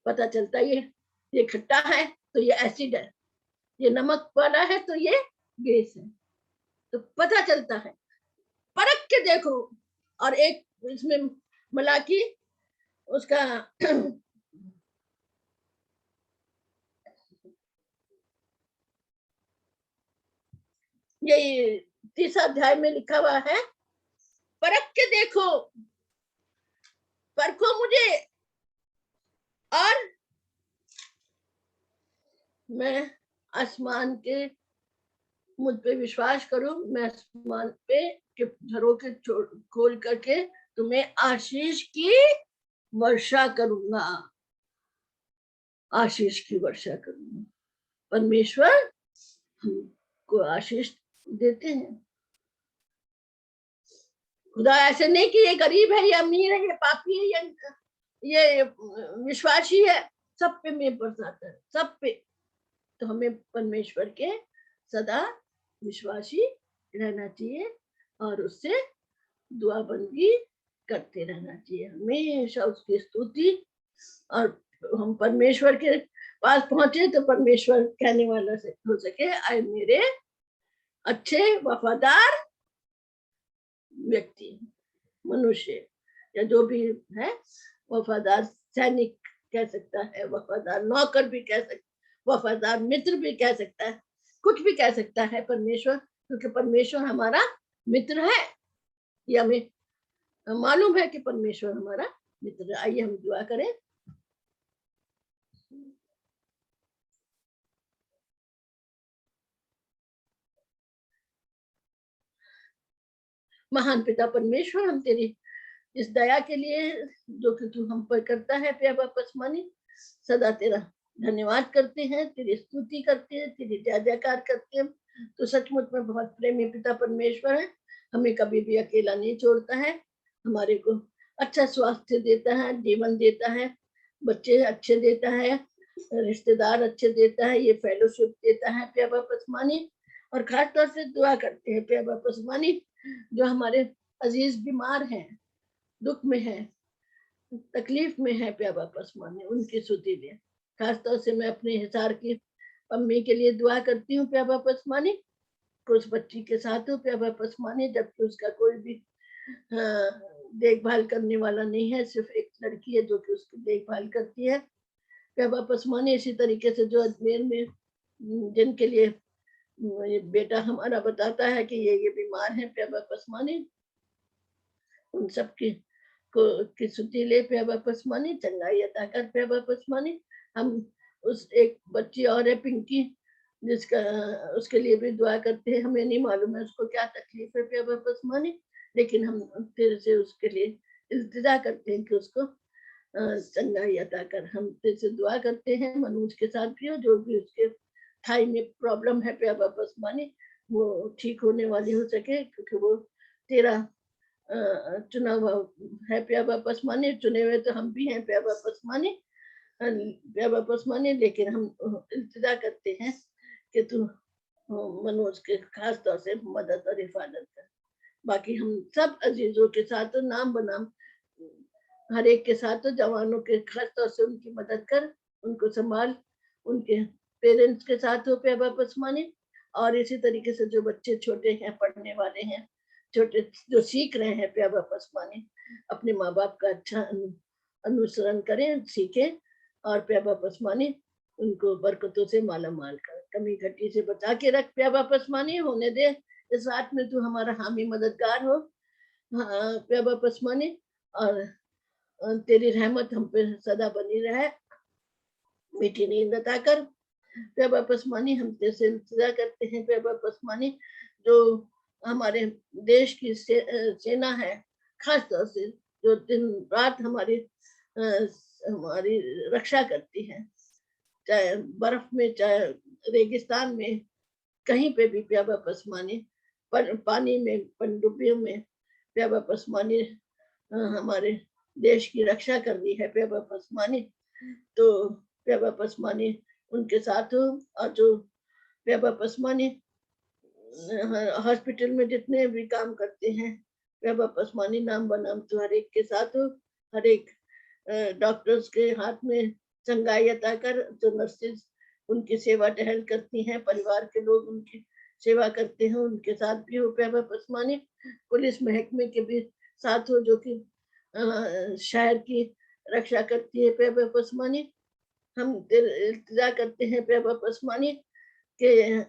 पता चलता है ये खट्टा है तो ये एसिड है, ये नमक वाला है तो ये बेस है। तो पता चलता है, परख के देखो। और एक इसमें मलाकी उसका ये 3 अध्याय में लिखा हुआ है, परख के देखो, परखो मुझे और मैं आसमान के, मुझ पे विश्वास करो, मैं आसमान पे के घरों के खोल करके तुम्हें आशीष की वर्षा करूंगा, आशीष की वर्षा करूंगा। परमेश्वर हमको आशीष देते हैं। खुदा ऐसे नहीं कि ये गरीब है, ये अमीर है, ये पापी है, ये विश्वासी है, सब पे मेरे बरसाता है, सब पे। तो हमें परमेश्वर के सदा विश्वासी रहना चाहिए और उससे दुआ बंदी करते रहना चाहिए, हमेशा उसकी स्तुति। और हम परमेश्वर के पास पहुंचे तो परमेश्वर कहने वाला से हो सके, आए मेरे अच्छे वफादार व्यक्ति, मनुष्य या जो भी है, वफादार सैनिक कह सकता है, वफादार नौकर भी कह सकता है, वफादार मित्र भी कह सकता है, कुछ भी कह सकता है परमेश्वर, क्योंकि परमेश्वर हमारा मित्र है। ये हमें मालूम है कि परमेश्वर हमारा मित्र है। आइए हम दुआ करें। महान पिता परमेश्वर, हम तेरी इस दया के लिए जो कि तू हम पर करता है, प्यार पसमानी, सदा तेरा धन्यवाद करते हैं, तेरी स्तुति करते हैं, तेरी जय जयकार करते हैं। तो सचमुच में बहुत प्रेमी पिता परमेश्वर है, हमें कभी भी अकेला नहीं छोड़ता है, हमारे को अच्छा स्वास्थ्य देता है, जीवन देता है, बच्चे अच्छे देता है, रिश्तेदार अच्छे देता है, ये फेलोशिप देता है प्यार पसमानी। और खासतौर से दुआ करते हैं प्यार पसमानी, जो हमारे अजीज बीमार हैं, दुख में है, तकलीफ में है, प्यार पसमानी, उनकी स्तुति ले। खासतौर से मैं अपने हिसार की मम्मी के लिए दुआ करती हूँ प्यार पसमानी, उस बच्ची के साथ हूँ प्यार पसमानी, जबकि उसका कोई भी देखभाल करने वाला नहीं है, सिर्फ एक लड़की है जो कि उसकी देखभाल करती है प्यार पसमानी। इसी तरीके से जो अजमेर में जिनके लिए ये बेटा हमारा बताता है कि ये बीमार है प्यार पसमानी, उन सब की की स्तुति ले प्यार पसमानी, चंगाई अता कर प्यार पसमानी। हम उस एक बच्ची और है पिंकी, जिसका उसके लिए भी दुआ करते हैं। हमें नहीं मालूम है उसको क्या तकलीफ है प्यार पसमानी, लेकिन हम तेरे से उसके लिए इल्तिजा करते हैं कि उसको चंगाई अता कर। हम तेरे से दुआ करते हैं मनोज के साथ भी, जो भी उसके थाई में प्रॉब्लम है प्यार पसमानी, वो ठीक होने वाली हो सके, क्योंकि वो तेरा चुना हुआ है प्याबा पसमानी, चुने हुए तो हम भी हैं प्याबा पसमानी, प्याबा पसमानी, लेकिन हम इल्तिजा करते हैं कि तू मनोज के खास तौर से मदद और हिफाजत कर। बाकी हम सब अजीजों के साथ नाम बनाम हर एक के साथ जवानों के खास तौर से उनकी मदद कर, उनको संभाल, उनके पेरेंट्स के साथ हो प्याबा पसमानी। और इसी तरीके से जो बच्चे छोटे हैं, पढ़ने वाले हैं, छोटे जो सीख रहे हैं प्याबा पसमानी, अपने माँ बाप का अच्छा अनुसरण करें, सीखें और प्याबा पसमानी उनको बरकतों से माला माल कर, कमी घटी से बचा के रख प्याबा पसमानी, होने दे इस रात में तू हमारा हामी मददगार हो प्याबा पसमानी, और तेरी रहमत हम पे सदा बनी रहे, मीठी नींद अता कर प्याबा पसमानी। हम तेरे से इल्तिजा करते हैं प्याबा पसमानी, जो हमारे देश की सेना है, खास तौर से जो दिन रात हमारी रक्षा करती है, चाहे बर्फ में चाहे रेगिस्तान में, कहीं पे भी प्याबा पसमानी, पानी में पनडुब्बियों में प्याबा पसमानी हमारे देश की रक्षा कर दी है प्याबा पसमानी। तो प्याबा पसमानी उनके साथ हो, और जो प्याबा पसमानी हॉस्पिटल में जितने भी काम करते हैं, प्याबा पसमानी नाम बनाम तो हर एक के साथ हो, हर एक डॉक्टर्स के हाथ में चंगाई अता कर, जो नर्सेज उनकी सेवा टहल करती हैं, परिवार के लोग उनकी सेवा करते हैं, उनके साथ भी हो प्याबा पसमानी। पुलिस महकमे के भी साथ हो, जो कि शहर की रक्षा करती है प्याबा पसमानी। हम इल्तिजा करते हैं प्याबा पसमानी के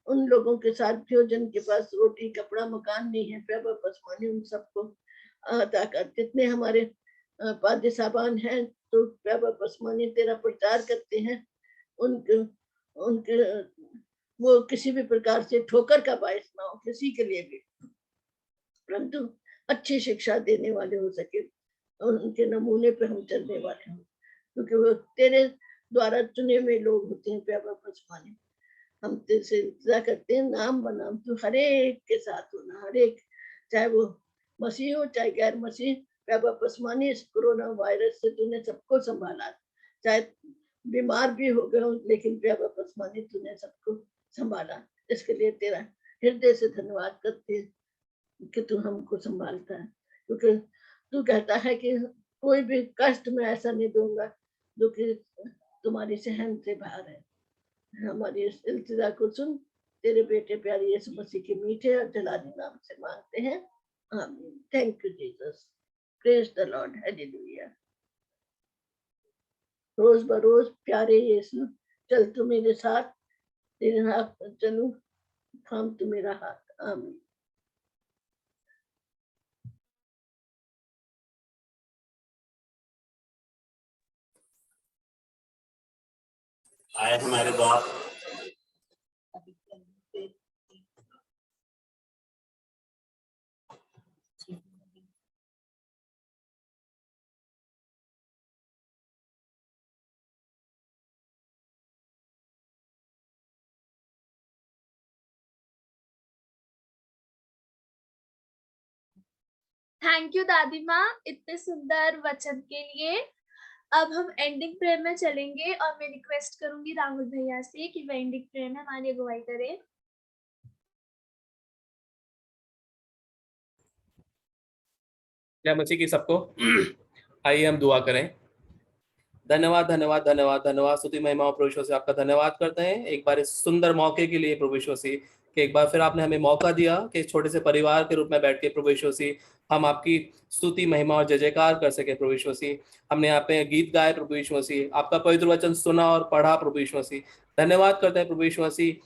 उन लोगों के साथ भी हो जिनके पास रोटी कपड़ा मकान नहीं है प्याबा पसमानी, उन सबको अता कर। जितने हमारे पादे साहबान हैं तो प्याबा पसमानी तेरा प्रचार करते हैं, उनके वो किसी भी प्रकार से ठोकर का बायस ना हो किसी के लिए भी, परंतु अच्छी शिक्षा देने वाले हो सके, उनके नमूने पे हम चलने वाले हों, क्योंकि वो तेरे द्वारा चुने हुए लोग होते हैं प्याबा पसमानी। हम तेरे इंतजार करते हैं, नाम बनाम तू हर एक के साथ होना, हर एक, चाहे वो मसीह हो चाहे गैर मसीह, प्याबा पसमानी इस कोरोना वायरस से तूने सबको संभाला, चाहे बीमार भी हो गए हो, लेकिन प्याबा पसमानी तूने सबको संभाला। इसके लिए तेरा हृदय से धन्यवाद करते हैं कि तू हमको संभालता है, क्योंकि तू कहता है कि कोई भी कष्ट में ऐसा नहीं दूंगा जो कि तुम्हारी सहन से बाहर है। हमारी इस इल्तिजा को सुन, तेरे बेटे प्यारे यीशु मसीह के मीठे और जलाली नाम से मांगते हैं, आमीन। Thank you Jesus, praise the Lord, hallelujah. रोज बरोज प्यारे यीशु, चल तू मेरे साथ, तेरे हाथ पर चलूं, थाम तू मेरा हाथ, आमीन।
आए हमारे बाप,
थैंक यू दादी माँ इतने सुंदर वचन के लिए। अब हम एंडिंग प्रेयर में चलेंगे और मैं रिक्वेस्ट करूंगी राहुल भैया से कि वह एंडिंग प्रेयर में हमारी अगुवाई करें।
जय मसीह की सबको। आइए हम दुआ करें। धन्यवाद धन्यवाद धन्यवाद धन्यवाद, स्तुति महिमा और प्रभु यीशु से आपका धन्यवाद करते हैं एक बार इस सुंदर मौके के लिए प्रभु यीशु से, कि एक बार फिर आपने हमें मौका दिया कि इस छोटे से परिवार के रूप में बैठ के प्रभु यीशु से हम आपकी स्तुति महिमा और जय जयकार कर सके प्रभु यीशु से। हमने यहाँ पे गीत गाए प्रभु यीशु से, आपका पवित्र वचन सुना और पढ़ा प्रभु यीशु से। धन्यवाद करते हैं प्रभु यीशु से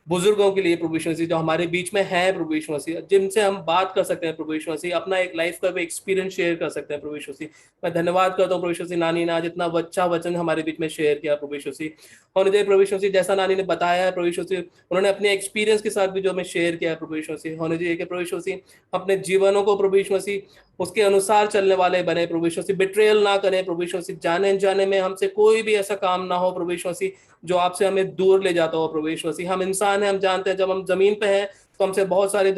बुजुर्गों के लिए प्रभु यीशु मसीह जो हमारे बीच में है प्रभु यीशु मसीह, जिनसे हम बात कर सकते हैं प्रभु यीशु मसीह, अपना एक लाइफ का भी एक्सपीरियंस शेयर कर सकते हैं प्रभु यीशु मसीह। मैं धन्यवाद करता हूँ प्रभु यीशु मसीह, नानी ने आज इतना अच्छा वचन हमारे बीच में शेयर किया प्रभु यीशु मसीह। होने दे प्रभु यीशु मसीह, जैसा नानी ने बताया है प्रभु यीशु मसीह, उन्होंने अपने एक्सपीरियंस के साथ भी जो हमें शेयर किया है प्रभु यीशु मसीह, होने दीजिए कि प्रभु यीशु मसीह अपने जीवनों को प्रभु यीशु मसीह उसके अनुसार चलने वाले बने प्रभु यीशु मसीह, बिट्रेयल ना करें प्रभु यीशु मसीह, जाने अनजाने में हमसे कोई भी ऐसा काम ना हो प्रभु यीशु मसीह जो आपसे हमें दूर ले जाता हो प्रभु यीशु मसीह। हम इंसान हैं, हम जानते हैं जब हम जमीन पे हैं तो हमसे बहुत सारे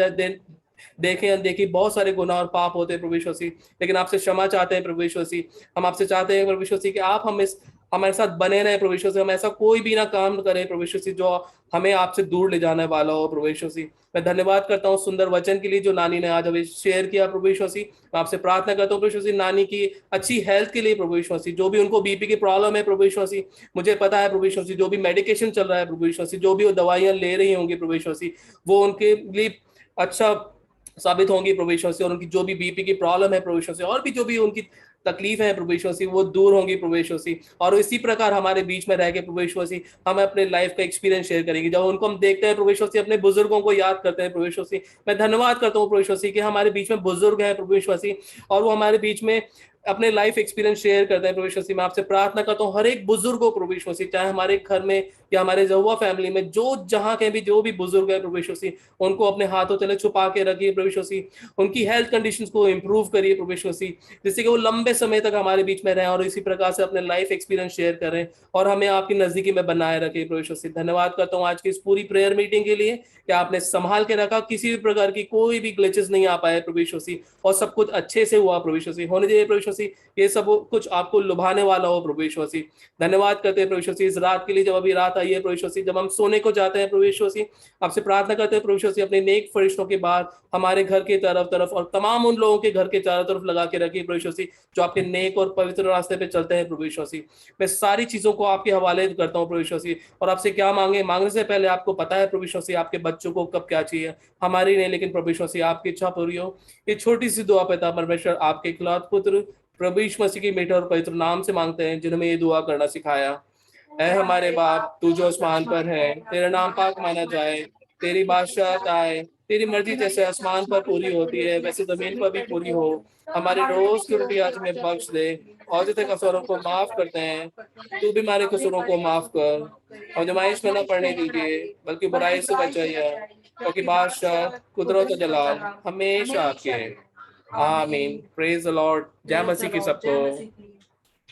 देखे अनदेखे बहुत सारे गुनाह और पाप होते हैं प्रभु यीशु मसीह, लेकिन आपसे क्षमा चाहते हैं प्रभु यीशु मसीह। हम आपसे चाहते हैं प्रभु यीशु मसीह कि आप हमारे साथ बने रहे प्रभु यीशु मसीह। हम ऐसा कोई भी ना काम करें प्रभु यीशु मसीह जो हमें आपसे दूर ले जाने वाला हो प्रभु यीशु मसीह। मैं धन्यवाद करता हूँ सुंदर वचन के लिए जो नानी ने आज हमें शेयर किया प्रभु यीशु मसीह। मैं आपसे प्रार्थना करता हूँ प्रभु यीशु मसीह नानी की अच्छी हेल्थ के लिए प्रभु यीशु मसीह। जो भी उनको बीपी की प्रॉब्लम है प्रभु यीशु मसीह, मुझे पता है प्रभु यीशु मसीह जो भी मेडिकेशन चल रहा है प्रभु यीशु मसीह, जो भी वो दवाइयां ले रही होंगी प्रभु यीशु मसीह, वो उनके लिए अच्छा साबित होंगी प्रभु यीशु मसीह। और उनकी जो भी बीपी की प्रॉब्लम है प्रभु यीशु मसीह, और भी जो भी उनकी तकलीफ है प्रभु यीशु मसीह, वो दूर होंगी प्रभु यीशु मसीह। और इसी प्रकार हमारे बीच में रह के प्रभु यीशु मसीह हम अपने लाइफ का एक्सपीरियंस शेयर करेंगे। जब उनको हम देखते हैं प्रभु यीशु मसीह, अपने बुजुर्गों को याद करते हैं प्रभु यीशु मसीह। मैं धन्यवाद करता हूँ प्रभु यीशु मसीह कि हमारे बीच में बुजुर्ग हैं प्रभु यीशु मसीह, और वो हमारे बीच में अपने लाइफ एक्सपीरियंस शेयर करते हैं प्रभु यीशु मसीह। मैं आपसे प्रार्थना करता हूँ हर एक बुजुर्ग को प्रभु यीशु मसीह, चाहे हमारे घर में या हमारे जहुआ फैमिली में जो जहाँ के भी जो भी बुजुर्ग है प्रभु यीशु मसीह, उनको अपने हाथों तले छुपा के रखिए प्रभु यीशु मसीह। उनकी हेल्थ कंडीशंस को इंप्रूव करिए प्रभु यीशु मसीह, जिससे कि वो लंबे समय तक हमारे बीच में रहें और इसी प्रकार से अपने लाइफ एक्सपीरियंस शेयर करें और हमें आपकी नजदीकी में बनाए रखे प्रभु यीशु मसीह। धन्यवाद करता हूँ आज की इस पूरी प्रेयर मीटिंग के लिए कि आपने संभाल के रखा, किसी भी प्रकार की कोई भी ग्लिचेस नहीं आ पाए प्रभु यीशु मसीह, और सब कुछ अच्छे से हुआ प्रभु यीशु मसीह। होने दीजिए प्रभु यीशु मसीह ये सब कुछ आपको लुभाने वाला हो प्रभु यीशु मसीह। धन्यवाद करते हैं प्रभु यीशु मसीह इस रात के लिए, जब अभी रात आई है प्रभु यीशु मसीह, जब हम सोने को जाते हैं प्रभु यीशु मसीह, आपसे प्रार्थना करते हैं प्रभु यीशु मसीह अपने नेक फरिश्तों के बाद हमारे घर के तरफ और तमाम उन लोगों के घर के चारों तरफ लगा के रखिए प्रभु यीशु मसीह जो आपके नेक और पवित्र रास्ते पे चलते हैं प्रभु यीशु मसीह। मैं सारी चीजों को आपके हवाले करता हूँ प्रभु यीशु मसीह, और आपसे क्या मांगने से पहले आपको पता है प्रभु यीशु मसीह आपके बच्चों को कब क्या चाहिए। हमारी नहीं, लेकिन प्रभु यीशु मसीह आपकी इच्छा पूरी हो। ये छोटी सी दुआ पिता परमेश्वर आपके इकलौते पुत्र प्रभु यीशु मसीह के मीठे और पवित्र नाम से मांगते हैं, जिन्होंने ये दुआ करना सिखाया। ऐ हमारे बाप तू जो आसमान पर है, तेरा नाम पाक माना जाए, तेरी बादशाहत आए, तेरी मर्जी जैसे आसमान पर पूरी होती है वैसे जमीन पर भी पूरी हो। हमारे रोज की रोटी आज हमें बख्श दे, और जितने कसूरों को माफ करते हैं तू भी हमारे कसूरों को माफ कर, और जमाइश में न पड़ने दीजिए बल्कि बुराई से बचाइए, क्योंकि बादशाह कुदरत और जलाल हमेशा आपके हैं। आमीन। Praise the Lord. जय मसीह की सबको।